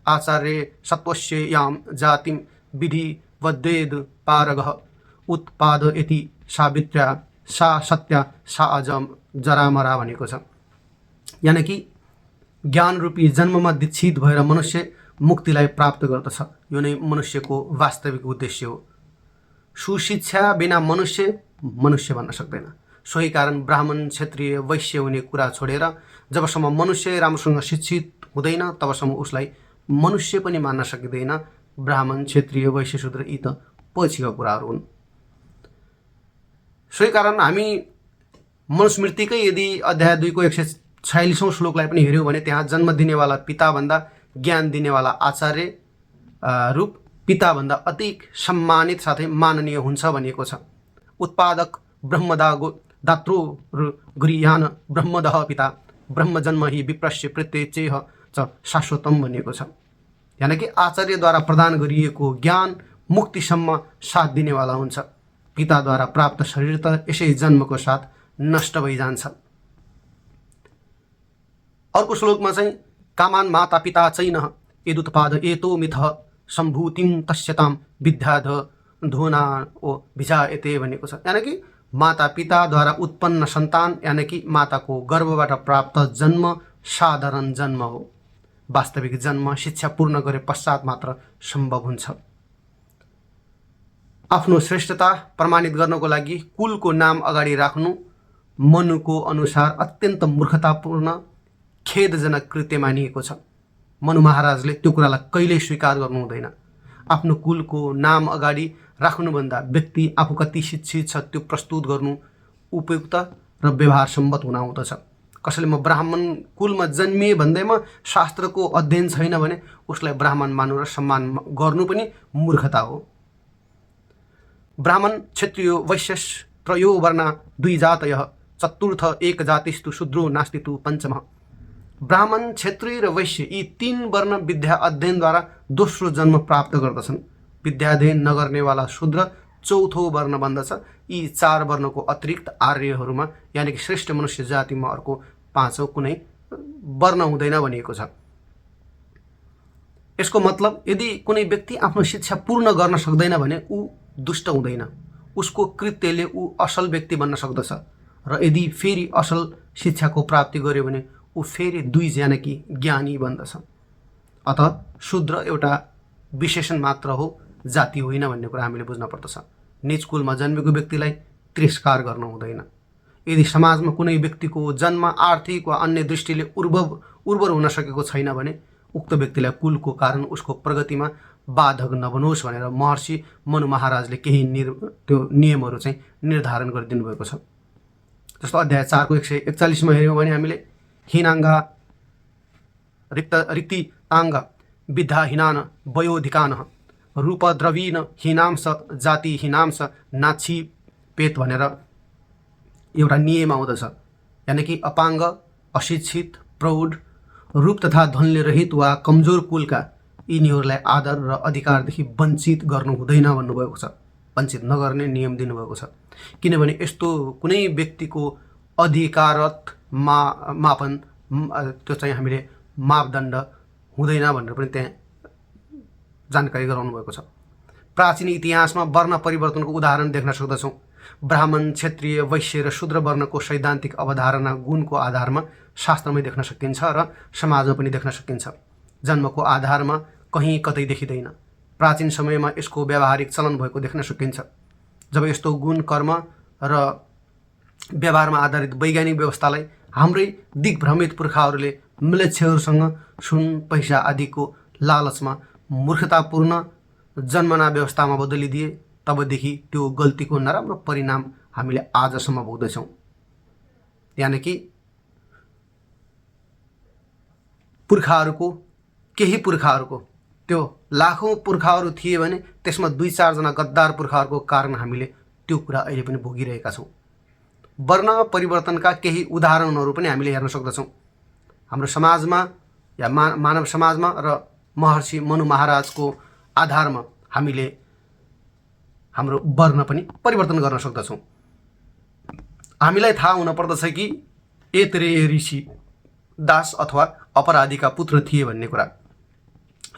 आचार्य सत्वस्य याम जातिम विधि वद्वेद पारगः उत्पाद इति सावित्र्या सा सत्या सा अजम जरामरा भनेको छ। यानि कि ज्ञान रूपी जन्ममा दीक्षित भएर मनुष्य मुक्तिलाई प्राप्त गर्दछ। यो नै मनुष्यको वास्तविक उद्देश्य हो। सुशिक्षा बिना मनुष्य बन्न सक्दैन। सोही कारण ब्राह्मण क्षेत्रीय वैश्य हुने कुरा छोडेर जबसम्म मनुष्य राम्रोसँग शिक्षित हुँदैन तबसम्म उसलाई मनुष्य पनि मान्न सकिँदैन। ब्राह्मण क्षेत्रीय वैश्य शूद्र यी त पछिका कुराहरू हुन्। सोही कारण हामी मनुस्मृतिकै यदि अध्याय 2 को 146 श्लोकलाई पनि हेऱ्यौँ भने त्यहाँ जन्म दिनेवाला पिताभन्दा ज्ञान दिनेवाला आचार्य रूप पिताभन्दा अधिक सम्मानित साथै माननीय हुन्छ भनिएको छ। उत्पादक ब्रह्मदातृ गृह्यान ब्रह्मदः पिता ब्रह्मजन्म हि विप्रस्य प्रत्येचेह च शाश्वतम भनिएको छ। यानि कि आचार्यद्वारा प्रदान गरिएको ज्ञान मुक्तिसम्म साथ दिनेवाला हुन्छ। पिताद्वारा प्राप्त शरीर त यसै जन्मको साथ नष्ट भइजान्छ। अर्को श्लोकमा चाहिँ कामान माता पिता चैनः यदुत्पाद एतो मिथः सम्भूतिं तस्यताम विद्याध धोना ओ भिजायते भनेको छ। यानि कि माता पिताद्वारा उत्पन्न सन्तान यानि कि माताको गर्भबाट प्राप्त जन्म साधारण जन्म हो। वास्तविक जन्म शिक्षा पूर्ण गरे पश्चात मात्र सम्भव हुन्छ। आफ्नो श्रेष्ठता प्रमाणित गर्नको लागि कुलको नाम अगाडि राख्नु मनुको अनुसार अत्यन्त मूर्खतापूर्ण खेदजनक कृत्य मानिएको छ। मनु महाराजले त्यो कुरालाई कहिल्यै स्वीकार गर्नु हुँदैन। आफ्नो कुलको नाम अगाडि राख्नुभन्दा व्यक्ति आफू कति शिक्षित छ त्यो प्रस्तुत गर्नु उपयुक्त र व्यवहार सम्मत हुन आउँदछ। कसैले म ब्राह्मण कुलमा जन्मिए भन्दैमा शास्त्रको अध्ययन छैन भने उसलाई ब्राह्मण मान्नु र सम्मान गर्नु पनि मूर्खता हो। ब्राह्मण क्षत्रियो वैश्य त्रयो वर्णा 2 जातयः चतुर्थ एक जातिस्तु शूद्रो नास्ति तु पञ्चमः। ब्राह्मण, क्षत्रिय र वैश्य यी 3 वर्ण विद्या अध्ययनद्वारा दोस्रो जन्म प्राप्त गर्दछन्। विद्याध्ययन नगर्नेवाला शूद्र चौथो वर्ण बन्दछ। यी 4 वर्णको अतिरिक्त आर्यहरूमा यानि कि श्रेष्ठ मनुष्य जातिमा अर्को 5औं कुनै वर्ण हुँदैन भनिएको छ। यसको मतलब यदि कुनै व्यक्ति आफ्नो शिक्षा पूर्ण गर्न सक्दैन भने ऊ दुष्ट हुँदैन, उसको कृत्यले ऊ असल व्यक्ति बन्न सक्दछ। र यदि फेरि असल शिक्षाको प्राप्ति गर्यो भने ऊ फेरि 2 जानकी ज्ञानी बन्दछ। अत शूद्र एउटा विशेषण मात्र हो, जाति होइन भन्ने कुरा हामीले बुझ्न पर्दछ। नीच कुलमा जन्मेको व्यक्तिलाई तिरस्कार गर्न हुँदैन। यदि समाजमा कुनै व्यक्तिको जन्म आर्थिक वा अन्य दृष्टिले उर्वर हुन सकेको छैन भने उक्त व्यक्तिलाई कुलको कारण उसको प्रगतिमा बाधक नबनोस् भनेर महर्षि मनु महाराजले केही त्यो नियमहरू चाहिँ निर्धारण गरिदिनु भएको छ। जस्तो अध्याय 4 को 141 मा हेर्यौं भने हामीले हीनाङ्गा रिक्तिताङ्ग विद्याहीनान वयोधिकान रूपद्रवीन हीनांश जाति हीनांश नाछि पेत भनेर एउटा नियम आउँदछ। यानि कि अपाङ्ग, अशिक्षित, प्रौढ, रूप तथा धनले रहित वा कमजोर कुलका यिनीहरूलाई आदर र अधिकारदेखि वञ्चित गर्नु हुँदैन भन्नुभएको छ। वञ्चित नगर्ने नियम दिनुभएको छ। किनभने यस्तो कुनै व्यक्तिको अधिकारत मापन त्यो चाहिँ हामीले मापदण्ड हुँदैन भनेर पनि त्यहाँ जानकारी गराउनु भएको छ। प्राचीन इतिहासमा वर्ण परिवर्तनको उदाहरण देख्न सक्दछौँ। ब्राह्मण, क्षत्रिय, वैश्य र शूद्र वर्णको सैद्धान्तिक अवधारणा गुणको आधारमा शास्त्रमै देख्न सकिन्छ र समाजमा पनि देख्न सकिन्छ। जन्मको आधारमा कहीँ कतै देखिँदैन। प्राचीन समयमा यसको व्यावहारिक चलन भएको देख्न सकिन्छ। जब यस्तो गुण, कर्म र व्यवहारमा आधारित वैज्ञानिक व्यवस्थालाई हाम्रै दिग्भ्रमित पुर्खाहरूले म्लेच्छहरूसँग सुन, पैसा आदिको लालचमा मूर्खतापूर्ण जन्मना व्यवस्थामा बदलिदिए, तबदेखि त्यो गल्तीको नराम्रो परिणाम हामीले आजसम्म भोग्दैछौँ। यानि कि केही पुर्खाहरूको त्यो लाखौं पुर्खाहरू थिए भने त्यसमा 2-4 जना गद्दार पुर्खाहरूको कारण हामीले त्यो कुरा अहिले पनि भोगिरहेका छौँ। वर्ण परिवर्तनका केही उदाहरणहरू पनि हामीले हेर्न सक्दछौँ। हाम्रो समाजमा या मानव समाजमा र महर्षि मनु महाराजको आधारमा हामीले हाम्रो वर्ण पनि परिवर्तन गर्न सक्दछौँ। हामीलाई थाहा हुन पर्दछ कि एत्रेय ऋषि दास अथवा अपराधीका पुत्र थिए भन्ने कुरा।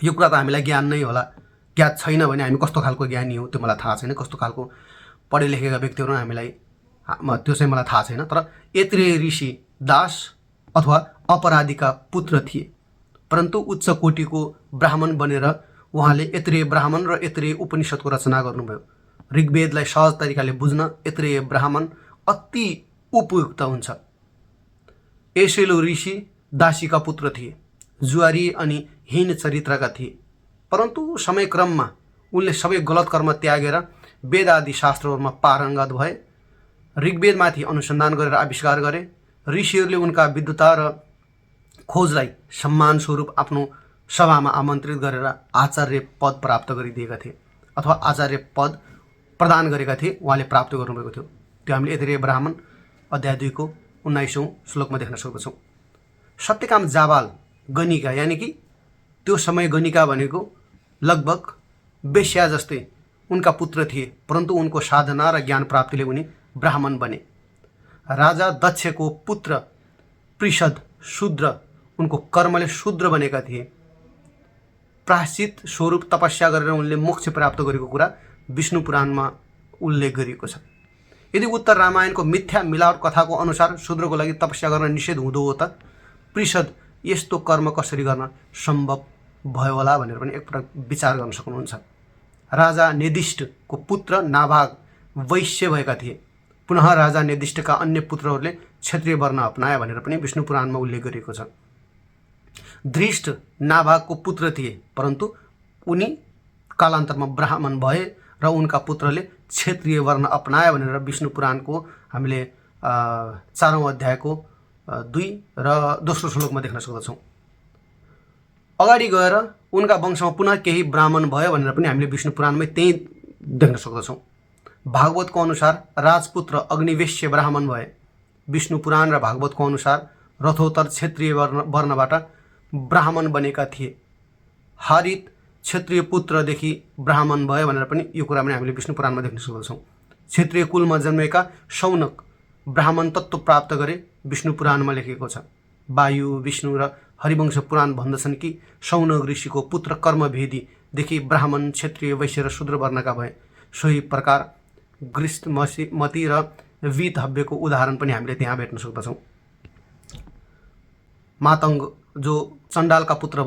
यो कुरा त हामीलाई ज्ञान नै होला। ज्ञात छैन भने हामी कस्तो खालको ज्ञानी हो त्यो मलाई थाहा छैन। कस्तो खालको पढे लेखेका व्यक्तिहरू हामीलाई त्यो चाहिँ मलाई थाहा छैन। तर एत्रेय ऋषि दास अथवा अपराधीका पुत्र थिए, परन्तु उच्च कोटिको ब्राह्मण बनेर उहाँले एत्रेय ब्राह्मण र एत्रेय उपनिषदको रचना गर्नुभयो। ऋग्वेदलाई सहज तरिकाले बुझ्न एत्रेय ब्राह्मण अति उपयुक्त हुन्छ। एसेलो ऋषि दासीका पुत्र थिए, जुवारी अनि हीन चरित्रका थिए, परन्तु समयक्रममा उनले सबै गलत कर्म त्यागेर वेद आदि शास्त्रहरूमा पारङ्गत भए। ऋग्वेदमाथि अनुसन्धान गरेर आविष्कार गरे। ऋषिहरूले उनका विद्वता र खोजलाई सम्मान स्वरूप आफ्नो सभामा आमन्त्रित गरेर आचार्य पद प्राप्त गरिदिएका थिए अथवा आचार्य पद प्रदान गरेका थिए। उहाँले प्राप्त गर्नुभएको थियो। त्यो हामीले एत्रेय ब्राह्मण अध्याय 2 को 19औं श्लोकमा देख्न सक्दछौँ। सत्यकाम जाबाल गणिका, यानि कि त्यो समय गणिका भनेको लगभग वेश्या जस्तै उनका पुत्र थिए, परन्तु उनको साधना र ज्ञान प्राप्तिले उनी ब्राह्मण बने। राजा दक्षको पुत्र पृषद शूद्र, उनको कर्मले शूद्र बनेका थिए। प्रायश्चित स्वरूप तपस्या गरेर उनले मोक्ष प्राप्त गरेको कुरा विष्णु पुराणमा उल्लेख गरिएको छ। यदि उत्तर रामायणको मिथ्या मिलावट कथाको अनुसार शूद्रको लागि तपस्या गर्न निषेध हुँदो हो त पृषद यस्तो कर्म कसरी गर्न सम्भव भयो होला भनेर पनि एकपटक विचार गर्न सक्नुहुन्छ। राजा नेदिष्टको पुत्र नाभाग वैश्य भएका थिए। पुनः राजा नेदिष्टका अन्य पुत्रहरूले क्षत्रिय वर्ण अपनाए भनेर पनि विष्णु पुराणमा उल्लेख गरिएको छ। दृष्ट नाभागको पुत्र थिए, परन्तु उनी कालान्तरमा ब्राह्मण भए र उनका पुत्रले क्षेत्रीय वर्ण अपनाए भनेर विष्णु पुराणको हामीले 4औं अध्यायको 2 र 2 श्लोकमा देख्न सक्दछौँ। अगाडि गएर उनका वंशमा पुनः केही ब्राह्मण भयो भनेर पनि हामीले विष्णु पुराणमै त्यही देख्न सक्दछौँ। भागवतको अनुसार राजपुत्र अग्निवेश्य ब्राह्मण भए। विष्णु पुराण र भागवतको अनुसार रथोत्तर क्षेत्रीय वर्णबाट ब्राह्मण बनेका थिए। हरित क्षेत्रीय पुत्रदेखि ब्राह्मण भयो भनेर पनि यो कुरा पनि हामीले विष्णु पुराणमा देख्न सक्दछौँ। क्षेत्रीय कुलमा जन्मेका शौनक ब्राह्मण तत्त्व प्राप्त गरे विष्णु पुराणमा लेखिएको छ। वायु, विष्णु र हरिवंश पुराण भन्दछन् कि शौनक ऋषिको पुत्र कर्मभेदीदेखि ब्राह्मण, क्षेत्रीय, वैश्य र शूद्र वर्णका भए। सोही प्रकार गृष्मती र वीतहव्यको उदाहरण पनि हामीले त्यहाँ भेट्न सक्दछौँ। मातङ्ग जो चण्डालका पुत्र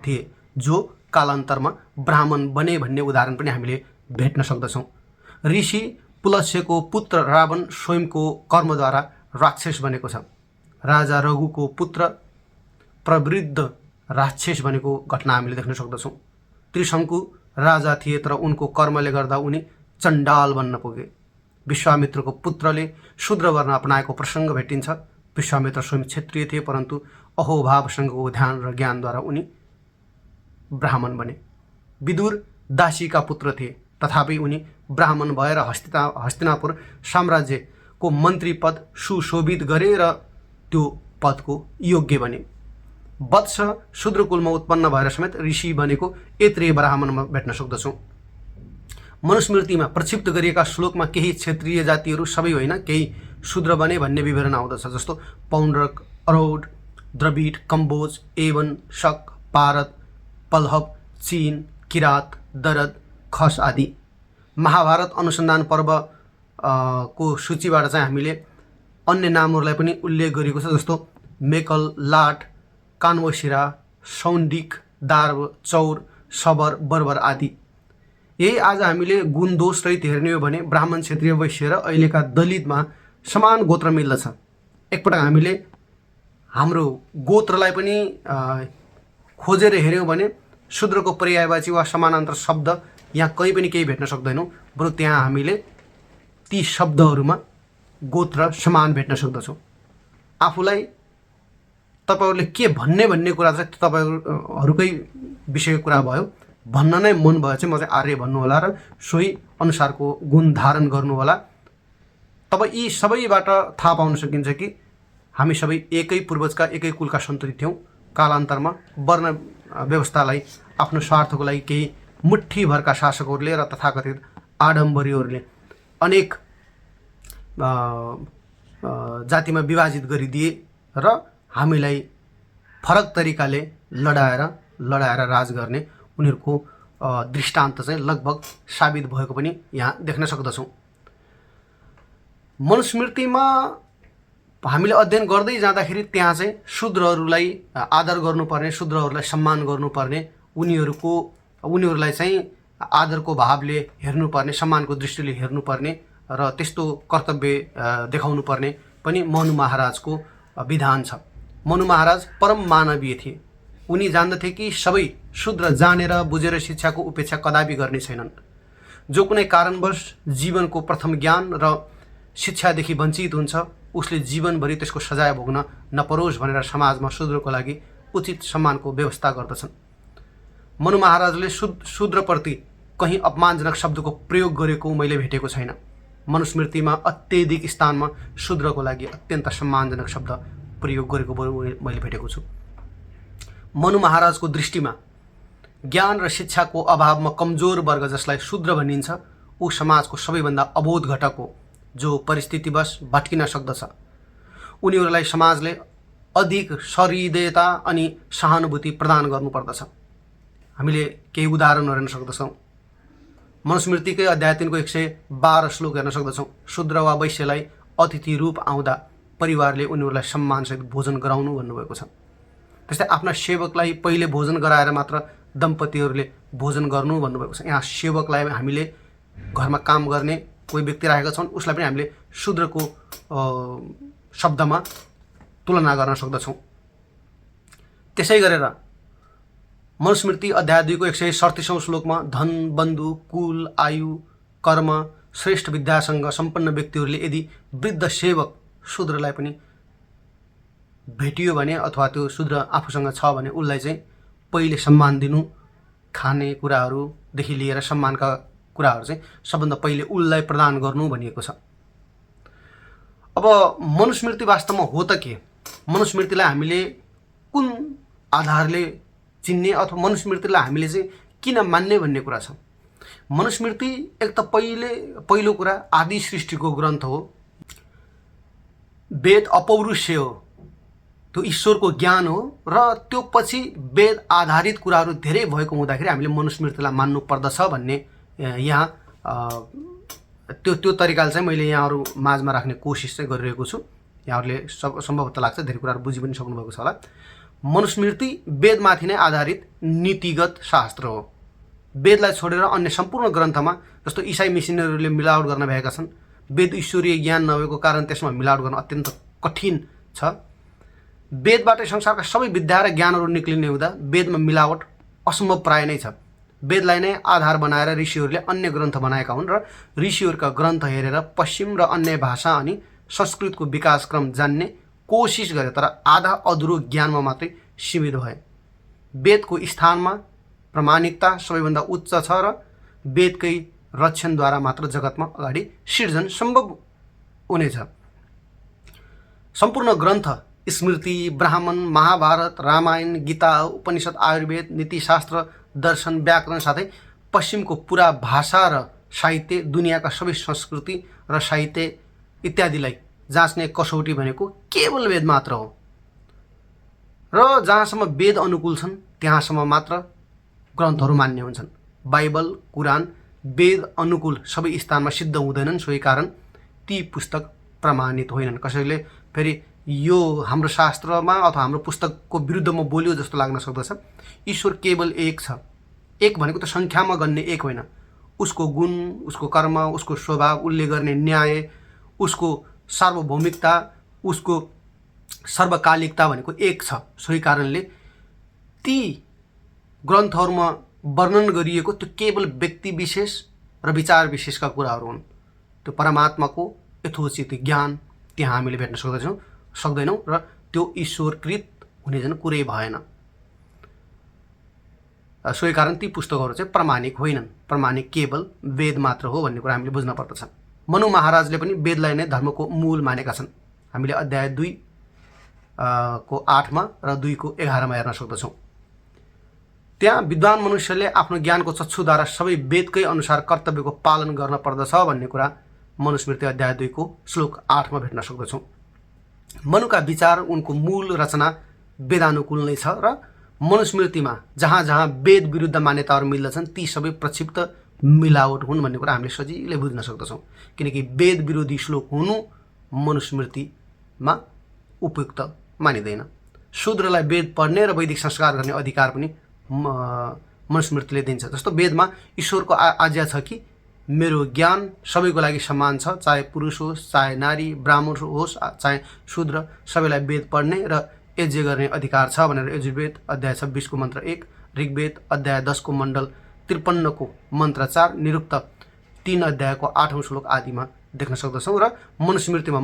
थिए, जो कालान्तरमा ब्राह्मण बने भन्ने उदाहरण पनि हामीले भेट्न सक्दछौँ। ऋषि पुलस्यको पुत्र रावण स्वयंको कर्मद्वारा राक्षस बनेको छ। राजा रघुको पुत्र प्रवृद्ध राक्षस बनेको घटना हामीले देख्न सक्दछौँ। त्रिशङ्कु राजा थिए तर उनको कर्मले गर्दा उनी चण्डाल बन्न पुगे। विश्वामित्रको पुत्रले शूद्र वर्ण अपनाएको प्रसङ्ग भेटिन्छ। विश्वामित्र स्वयं क्षेत्रीय थिए परन्तु अहोभावसँगको ध्यान र ज्ञानद्वारा उनी ब्राह्मण बने। विदुर दासीका पुत्र थिए तथापि उनी ब्राह्मण भएर हस्तिनापुर साम्राज्यको मन्त्री पद सुशोभित गरे र त्यो पदको योग्य बने। वत्स शूद्रकुलमा उत्पन्न भएर समेत ऋषि बनेको ऐत्रेय ब्राह्मणमा भेट्न सक्दछौँ। मनुस्मृतिमा प्रक्षिप्त गरिएका श्लोकमा केही क्षेत्रीय जातिहरू सबै होइन, केही शूद्र बने भन्ने विवरण आउँदछ। जस्तो पौण्ड्रक, अरौड, द्रविड, कम्बोज, एवन, शक, पारत, पल्हव, चीन, किरात, दरद, खस आदि। महाभारत अनुसन्धान पर्व को सूचीबाट चाहिँ हामीले अन्य नामहरूलाई पनि उल्लेख गरिएको छ। जस्तो मेकल, लाट, कान्वशिरा, सौण्डिक, दार्व, चौर, सबर, बर्बर आदि। यही आज हामीले गुण दोष रहित हेर्ने हो भने ब्राह्मण, क्षेत्रीय, वैश्य र अहिलेका दलितमा समान गोत्र मिल्दछ। एकपटक हामीले हाम्रो गोत्रलाई पनि खोजेर हेऱ्यौँ भने शूद्रको पर्यायवाची वा समानान्तर शब्द यहाँ कहीँ पनि केही भेट्न सक्दैनौँ। बरु त्यहाँ हामीले ती शब्दहरूमा गोत्र समान भेट्न सक्दछौँ। आफूलाई तपाईँहरूले के भन्ने कुरा चाहिँ तपाईँहरूकै विषयको कुरा भयो। भन्न नै मन भयो चाहिँ म चाहिँ आर्य भन्नु होला र सोही अनुसारको गुण धारण गर्नु होला। तब यी सबैबाट थाहा पाउन सकिन्छ कि हामी सबै एकै पूर्वजका, एकै कुलका सन्तति थियौँ। कालान्तरमा वर्ण व्यवस्थालाई आफ्नो स्वार्थको लागि केही मुठ्ठीभरका शासकहरूले र तथाकथित आडम्बरीहरूले अनेक जातिमा विभाजित गरिदिए र हामीलाई फरक तरिकाले लडाएर राज गर्ने उनीहरूको दृष्टान्त चाहिँ लगभग साबित भएको पनि यहाँ देख्न सक्दछौँ। मनुस्मृतिमा हामीले अध्ययन गर्दै जाँदाखेरि त्यहाँ चाहिँ शूद्रहरूलाई आदर गर्नुपर्ने, शूद्रहरूलाई सम्मान गर्नुपर्ने, उनीहरूलाई चाहिँ आदरको भावले हेर्नुपर्ने, सम्मानको दृष्टिले हेर्नुपर्ने र त्यस्तो कर्तव्य देखाउनु पर्ने पनि मनु महाराजको विधान छ। मनु महाराज परम मानवीय थिए। उनी जान्दथे कि सबै शूद्र जानेर बुझेर शिक्षाको उपेक्षा कदापि गर्ने छैनन्। जो कुनै कारणवश जीवनको प्रथम ज्ञान र शिक्षादेखि वञ्चित हुन्छ उसले जीवनभरि त्यसको सजाय भोग्न नपरोस् भनेर समाजमा शूद्रको लागि उचित सम्मानको व्यवस्था गर्दछन्। मनु महाराजले शूद्रप्रति कहीँ अपमानजनक शब्दको प्रयोग गरेको मैले भेटेको छैन। मनुस्मृतिमा अत्यधिक स्थानमा शूद्रको लागि अत्यन्त सम्मानजनक शब्द प्रयोग गरेको मैले भेटेको छु। मनु महाराजको दृष्टिमा ज्ञान र शिक्षाको अभावमा कमजोर वर्ग जसलाई शूद्र भनिन्छ ऊ समाजको सबैभन्दा अबोध घटक हो जो परिस्थितिवश भट्किन सक्दछ। उनीहरूलाई समाजले अधिक सहृदयता अनि सहानुभूति प्रदान गर्नुपर्दछ। हामीले केही उदाहरणहरू हेर्न सक्दछौँ। मनुस्मृतिकै अध्याय 3 को 112 श्लोक हेर्न सक्दछौँ। शूद्र वा वैश्यलाई अतिथि रूप आउँदा परिवारले उनीहरूलाई सम्मानसहित भोजन गराउनु भन्नुभएको छ। त्यस्तै आफ्ना सेवकलाई पहिले भोजन गराएर मात्र दम्पतिहरूले भोजन गर्नु भन्नुभएको छ। यहाँ सेवकलाई हामीले घरमा काम गर्ने कोही व्यक्ति राखेका छन् उसलाई पनि हामीले शूद्रको शब्दमा तुलना गर्न सक्दछौँ। त्यसै गरेर मनुस्मृति अध्याय 2 को 137 श्लोकमा धन, बन्धु, कुल, आयु, कर्म, श्रेष्ठ विद्यासँग सम्पन्न व्यक्तिहरूले यदि वृद्ध सेवक शूद्रलाई पनि भेटियो भने अथवा त्यो शूद्र आफूसँग छ भने उसलाई चाहिँ पहिले सम्मान दिनु, खाने कुराहरूदेखि लिएर सम्मानका कुराहरू चाहिँ सबभन्दा पहिले उसलाई प्रदान गर्नु भनिएको छ। अब मनुस्मृति वास्तवमा हो त के? मनुस्मृतिलाई हामीले कुन आधारले चिन्ने अथवा मनुस्मृतिलाई हामीले चाहिँ किन मान्ने भन्ने कुरा छ। मनुस्मृति एक त पहिलो कुरा आदि सृष्टिको ग्रन्थ हो, वेद अपौरुषेय हो, त्यो ईश्वरको ज्ञान हो र त्यो पछि वेद आधारित कुराहरू धेरै भएको हुँदाखेरि हामीले मनुस्मृतिलाई मान्नु पर्दछ भन्ने यहाँ त्यो तरिकाले चाहिँ मैले यहाँहरू माझमा राख्ने कोसिस चाहिँ गरिरहेको छु। यहाँहरूले सम्भवतः लाग्छ धेरै कुराहरू बुझि पनि सक्नुभएको छ होला। मनुस्मृति वेदमाथि नै आधारित नीतिगत शास्त्र हो। वेदलाई छोडेर अन्य सम्पूर्ण ग्रन्थमा जस्तो इसाई मिसनरीहरूले मिलावट गर्न भएका छन्। वेद ईश्वरीय ज्ञान नभएको कारण त्यसमा मिलावट गर्न अत्यन्त कठिन छ। वेदबाटै संसारका सबै विद्या र ज्ञानहरू निक्लिने हुँदा वेदमा मिलावट असम्भव प्राय नै छ। वेदलाई नै आधार बनाएर ऋषिहरूले अन्य ग्रन्थ बनाएका हुन् र ऋषिहरूका ग्रन्थ हेरेर पश्चिम र अन्य भाषा अनि संस्कृतको विकासक्रम जान्ने कोसिस गरे, तर आधा अधुरो ज्ञानमा मात्रै सीमित भए। वेदको स्थानमा प्रामाणिकता सबैभन्दा उच्च छ र वेदकै रक्षणद्वारा मात्र जगतमा अगाडि सिर्जन सम्भव हुनेछ। सम्पूर्ण ग्रन्थ स्मृति, ब्राह्मण, महाभारत, रामायण, गीता, उपनिषद, आयुर्वेद, नीतिशास्त्र, दर्शन, व्याकरण साथै पश्चिमको पुरा भाषा र साहित्य, दुनियाँका सबै संस्कृति र साहित्य इत्यादिलाई जाँच्ने कसौटी भनेको केवल वेद मात्र हो र जहाँसम्म वेद अनुकूल छन् त्यहाँसम्म मात्र ग्रन्थहरू मान्य हुन्छन्। बाइबल, कुरान वेद अनुकूल सबै स्थानमा सिद्ध हुँदैनन्, सोही कारण ती पुस्तक प्रमाणित होइनन्। कसैले फेरि यो हाम्रो शास्त्रमा अथवा हाम्रो पुस्तकको विरुद्धमा बोल्यो जस्तो लाग्न सक्दछ। ईश्वर केवल एक छ। एक भनेको त सङ्ख्यामा गन्ने एक होइन, उसको गुण, उसको कर्म, उसको स्वभाव, उसले गर्ने न्याय, उसको सार्वभौमिकता, उसको सर्वकालिकता भनेको एक छ। सोही कारणले ती ग्रन्थहरूमा वर्णन गरिएको त्यो केवल व्यक्ति विशेष र विचार विशेषका कुराहरू हुन्। त्यो परमात्माको यथोचित ज्ञान त्यहाँ हामीले भेट्न सक्दैनौँ र त्यो ईश्वरकृत हुने झन् कुरै भएन। सोही कारण ती पुस्तकहरू चाहिँ प्रमाणिक होइनन्। प्रमाणिक केवल वेद मात्र हो भन्ने कुरा हामीले बुझ्न पर्दछ। मनु महाराजले पनि वेदलाई नै धर्मको मूल मानेका छन्। हामीले अध्याय 2 को 8मा र 2 को 11मा हेर्न सक्दछौँ। त्यहाँ विद्वान मनुष्यले आफ्नो ज्ञानको चक्षुद्वारा सबै वेदकै अनुसार कर्तव्यको पालन गर्न पर्दछ भन्ने कुरा मनुस्मृति अध्याय 2 को श्लोक 8मा भेट्न सक्दछौँ। मनुका विचार, उनको मूल रचना वेदानुकूल नै छ र मनुस्मृतिमा जहाँ जहाँ वेद विरुद्ध मान्यताहरू मिल्दछन् ती सबै प्रक्षिप्त मिलावट हुन् भन्ने कुरा हामीले सजिलै बुझ्न सक्दछौँ। किनकि वेद विरोधी श्लोक हुनु मनुस्मृतिमा उपयुक्त मानिँदैन। शूद्रलाई वेद पढ्ने र वैदिक संस्कार गर्ने अधिकार पनि मनुस्मृतिले दिन्छ। जस्तो वेदमा ईश्वरको आज्ञा छ कि मेरो ज्ञान सबैको लागि समान छ, चाहे पुरुष होस्, चाहे नारी, ब्राह्मण होस्, चाहे शूद्र, सबैलाई वेद पढ्ने र यज्ञ गर्ने अधिकार छ भनेर यजुर्वेद अध्याय 26 को मन्त्र 1, ऋग्वेद अध्याय 10 को मण्डल 53 को मन्त्र 4, निरुक्त 3 अध्यायको 8औं श्लोक आदिमा देख्न सक्दछौँ। र मनुस्मृतिमा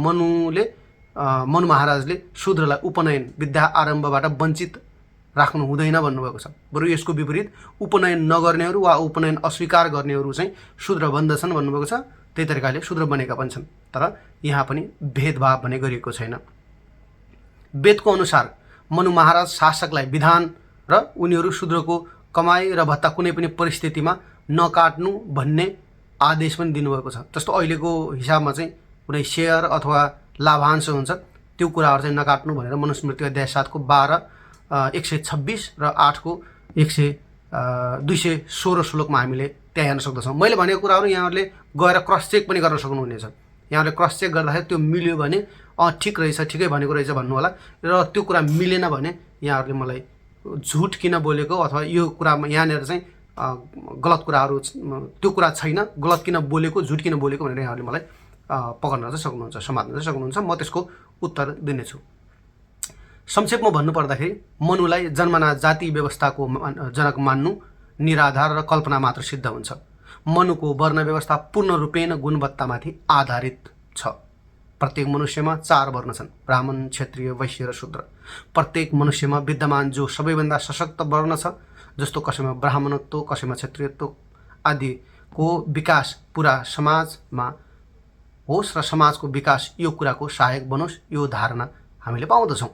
मनु महाराजले शूद्रलाई उपनयन विद्या आरम्भबाट वञ्चित राख्नु हुँदैन भन्नुभएको छ। बरु यसको विपरीत उपनयन नगर्नेहरू वा उपनयन अस्वीकार गर्नेहरू चाहिँ शूद्र बन्दछन् भन्नुभएको छ। त्यही तरिकाले शूद्र बनेका पनि छन्, तर यहाँ पनि भेदभाव भने गरिएको छैन। वेदको अनुसार मनु महाराज शासकलाई विधान र उनीहरू शूद्रको कमाई र भत्ता कुनै पनि परिस्थितिमा नकाट्नु भन्ने आदेश पनि दिनुभएको छ। जस्तो अहिलेको हिसाबमा चाहिँ कुनै सेयर अथवा लाभांश हुन्छ त्यो कुराहरू चाहिँ नकाट्नु भनेर मनुस्मृति अध्याय 7 को 12, 126 र 8 को 216 श्लोकमा हामीले त्यहाँ हेर्न सक्दछौँ। मैले भनेको कुराहरू यहाँहरूले गएर क्रस चेक पनि गर्न सक्नुहुनेछ। यहाँहरूले क्रस चेक गर्दाखेरि त्यो मिल्यो भने ठिक रहेछ, ठिकै भनेको रहेछ भन्नु होला, र त्यो कुरा मिलेन भने यहाँहरूले मलाई झुट किन बोलेको अथवा यो कुरामा यहाँनिर चाहिँ गलत कुराहरू त्यो कुरा छैन, गलत किन बोलेको, झुट किन बोलेको भनेर यहाँहरूले मलाई पकड्न चाहिँ सक्नुहुन्छ, समात्न चाहिँ सक्नुहुन्छ। म त्यसको उत्तर दिनेछु। संक्षेपमा भन्नुपर्दाखेरि मनुलाई जन्मना जाति व्यवस्थाको जनक मान्नु निराधार र कल्पना मात्र सिद्ध हुन्छ। मनुको वर्ण व्यवस्था पूर्ण रूपेण गुणवत्तामाथि आधारित छ। प्रत्येक मनुष्यमा 4 वर्ण छन्, ब्राह्मण, क्षत्रिय, वैश्य र शूद्र। प्रत्येक मनुष्यमा विद्यमान जो सबैभन्दा सशक्त वर्ण छ, जस्तो कसैमा ब्राह्मणत्व, कसैमा क्षत्रियत्व आदिको विकास पुरा समाजमा होस् र समाजको विकास यो कुराको सहायक बनोस्, यो धारणा हामीले पाउँदछौँ।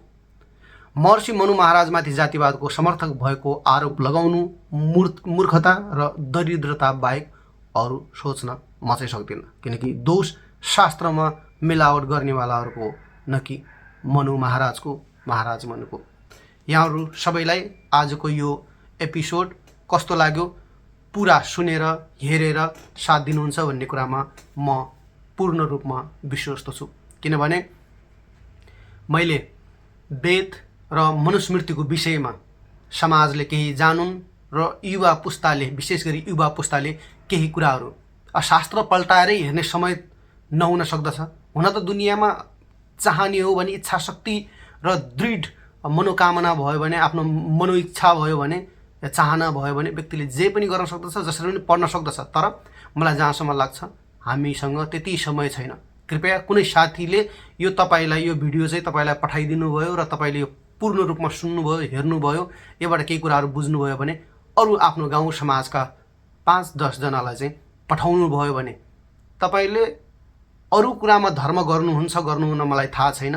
महर्षि मनु महाराजमाथि जातिवादको समर्थक भएको आरोप लगाउनु मूर्खता र दरिद्रता बाहेक अरू सोच्न म चाहिँ सक्दिनँ, किनकि दोष शास्त्रमा मिलावट गर्नेवालाहरूको न कि महाराज मनुको। यहाँहरू सबैलाई आजको यो एपिसोड कस्तो लाग्यो, पुरा सुनेर हेरेर साथ दिनुहुन्छ भन्ने कुरामा म पूर्ण रूपमा विश्वस्त छु। किनभने मैले वेद र मनुस्मृतिको विषयमा समाजले केही जानुन् र युवा पुस्ताले, विशेष गरी युवा पुस्ताले केही कुराहरू शास्त्र पल्टाएरै हेर्ने समय नहुन सक्दछ। हुन त दुनियाँमा चाहने हो भने, इच्छा शक्ति र दृढ मनोकामना भयो भने, आफ्नो मनोइच्छा भयो भने, चाहना भयो भने व्यक्तिले जे पनि गर्न सक्दछ, जसरी पनि पढ्न सक्दछ। तर मलाई जहाँसम्म लाग्छ हामीसँग त्यति समय छैन। कृपया कुनै साथीले यो तपाईलाई, यो भिडियो चाहिँ तपाईलाई पठाइदिनु भयो र तपाईले यो पूर्ण रूपमा सुन्नुभयो, हेर्नुभयो, योबाट केही कुराहरू बुझ्नुभयो भने अरू आफ्नो गाउँ समाजका 5-10 जनालाई चाहिँ पठाउनु भयो भने तपाईले अरू कुरामा धर्म गर्नुहुन्छ गर्नुहुन्न मलाई थाहा छैन,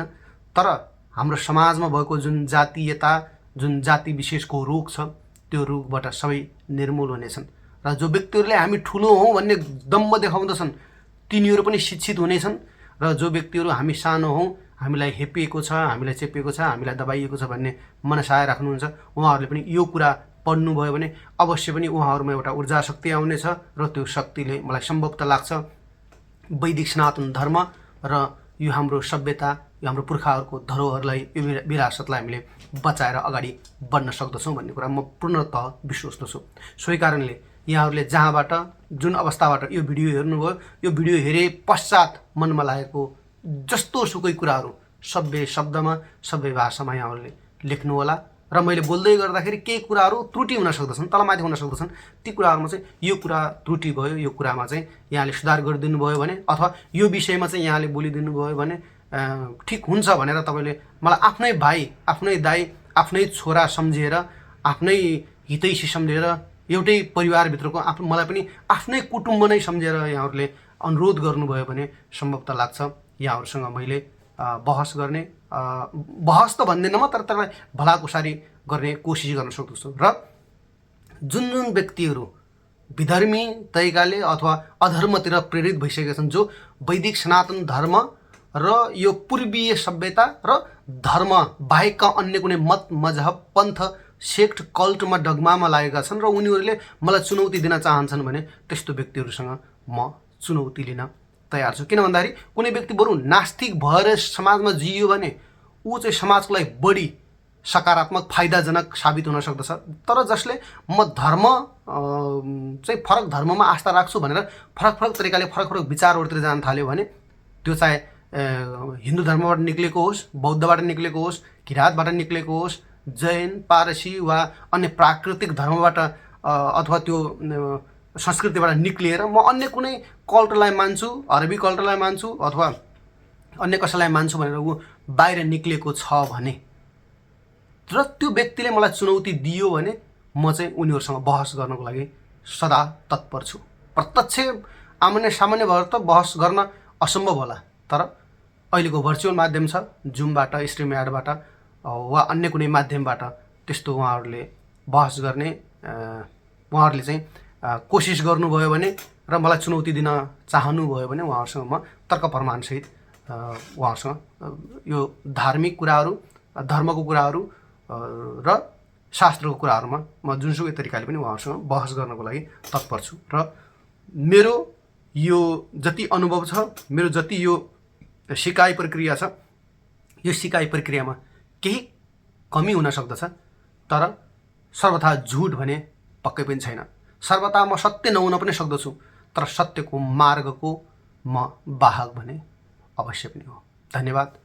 तर हाम्रो समाजमा भएको जुन जातीयता, जुन जाति विशेषको रोग छ, त्यो रोगबाट सबै निर्मूल हुनेछन्। र जो व्यक्तिहरूले हामी ठुलो हौँ भन्ने दम्ब देखाउँदछन् तिनीहरू पनि शिक्षित हुनेछन्, र जो व्यक्तिहरू हामी सानो हौँ, हामीलाई हेपिएको छ, हामीलाई चेपिएको छ, हामीलाई दबाइएको छ भन्ने मनसाय राख्नुहुन्छ, उहाँहरूले पनि यो कुरा पढ्नुभयो भने अवश्य पनि उहाँहरूमा एउटा ऊर्जा शक्ति आउनेछ। र त्यो शक्तिले मलाई सम्भवतः लाग्छ वैदिक सनातन धर्म र यो हाम्रो सभ्यता, यो हाम्रो पुर्खाहरूको धरोहरलाई, यो विरासतलाई हामीले बचाएर अगाडि बढ्न सक्दछौँ भन्ने कुरा म पूर्णतः विश्वस्त छु। सोही कारणले यहाँहरूले जहाँबाट, जुन अवस्थाबाट यो भिडियो हेर्नुभयो, यो भिडियो हेरे पश्चात मनमा लागेको जस्तो सुकै कुराहरू सभ्य शब्दमा, सभ्य भाषामा यहाँहरूले लेख्नुहोला। र मैले बोल्दै गर्दाखेरि केही कुराहरू त्रुटि हुन सक्दछन्, तलमाथि हुन सक्दछन्, ती कुराहरूमा चाहिँ यो कुरा त्रुटि भयो, यो कुरामा चाहिँ यहाँले सुधार गरिदिनु भयो भने, अथवा यो विषयमा चाहिँ यहाँले बोलिदिनु भयो भने ठिक हुन्छ भनेर तपाईँले मलाई आफ्नै भाइ, आफ्नै दाइ, आफ्नै छोरा सम्झेर, आफ्नै हितैषी सम्झेर, एउटै परिवारभित्रको मलाई पनि आफ्नै कुटुम्ब नै सम्झेर यहाँहरूले अनुरोध गर्नुभयो भने सम्भवतः लाग्छ यहाँहरूसँग मैले बहस गर्ने, बहस त भन्दैन म, तर त्यसलाई भलाकुसारी गर्ने कोसिस गर्न सक्दछु। र जुन जुन व्यक्तिहरू विधर्मी तरिकाले अथवा अधर्मतिर प्रेरित भइसकेका छन्, जो वैदिक सनातन धर्म र यो पूर्वीय सभ्यता र धर्म बाहेकका अन्य कुनै मत, मजहब, पन्थ, सेक्ट, कल्टमा, डगमामा लागेका छन् र उनीहरूले मलाई चुनौती दिन चाहन्छन् भने त्यस्तो व्यक्तिहरूसँग म चुनौती लिन तयार छु। किन भन्दाखेरि कुनै व्यक्ति बरु नास्तिक भएर समाजमा जियो भने ऊ चाहिँ समाजको लागि बढी सकारात्मक, फाइदाजनक साबित हुन सक्दछ। तर जसले म धर्म चाहिँ फरक धर्ममा आस्था राख्छु भनेर फरक तरिकाले फरक विचारहरूतिर जान थाल्यो भने त्यो चाहे हिन्दू धर्मबाट निक्लेको होस्, बौद्धबाट निक्लेको होस्, किराँतबाट निक्लेको होस्, जैन, पारसी वा अन्य प्राकृतिक धर्मबाट अथवा त्यो संस्कृतिबाट निक्लिएर म अन्य कुनै कल्टलाई मान्छु, अरबी कल्टलाई मान्छु अथवा अन्य कसैलाई मान्छु भनेर ऊ बाहिर निक्लेको छ भने र त्यो व्यक्तिले मलाई चुनौती दियो भने म चाहिँ उनीहरूसँग बहस गर्नको लागि सदा तत्पर छु। प्रत्यक्ष आमने सामान्य भएर त बहस गर्न असम्भव होला, तर अहिलेको भर्चुअल माध्यम छ, जुमबाट, स्ट्रिम यार्डबाट वा अन्य कुनै माध्यमबाट त्यस्तो उहाँहरूले बहस गर्ने, उहाँहरूले चाहिँ कोसिस गर्नुभयो भने र मलाई चुनौती दिन चाहनुभयो भने उहाँहरूसँग म तर्क प्रमाणसहित उहाँहरूसँग यो धार्मिक कुराहरू, धर्मको कुराहरू र शास्त्रको कुराहरूमा म जुनसुकै तरिकाले पनि उहाँहरूसँग बहस गर्नको लागि तत्पर छु। र मेरो यो जति अनुभव छ, मेरो जति यो सिकाइ प्रक्रिया छ, यो सिकाइ प्रक्रियामा केही कमी हुन सक्दछ, तर सर्वथा झुट भने पक्कै पनि छैन। सर्वथा म सत्य नहुन पनि सक्दछु, तर सत्यको मार्गको म वाहक भने अवश्य पनि हो। धन्यवाद।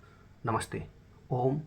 नमस्ते। ओम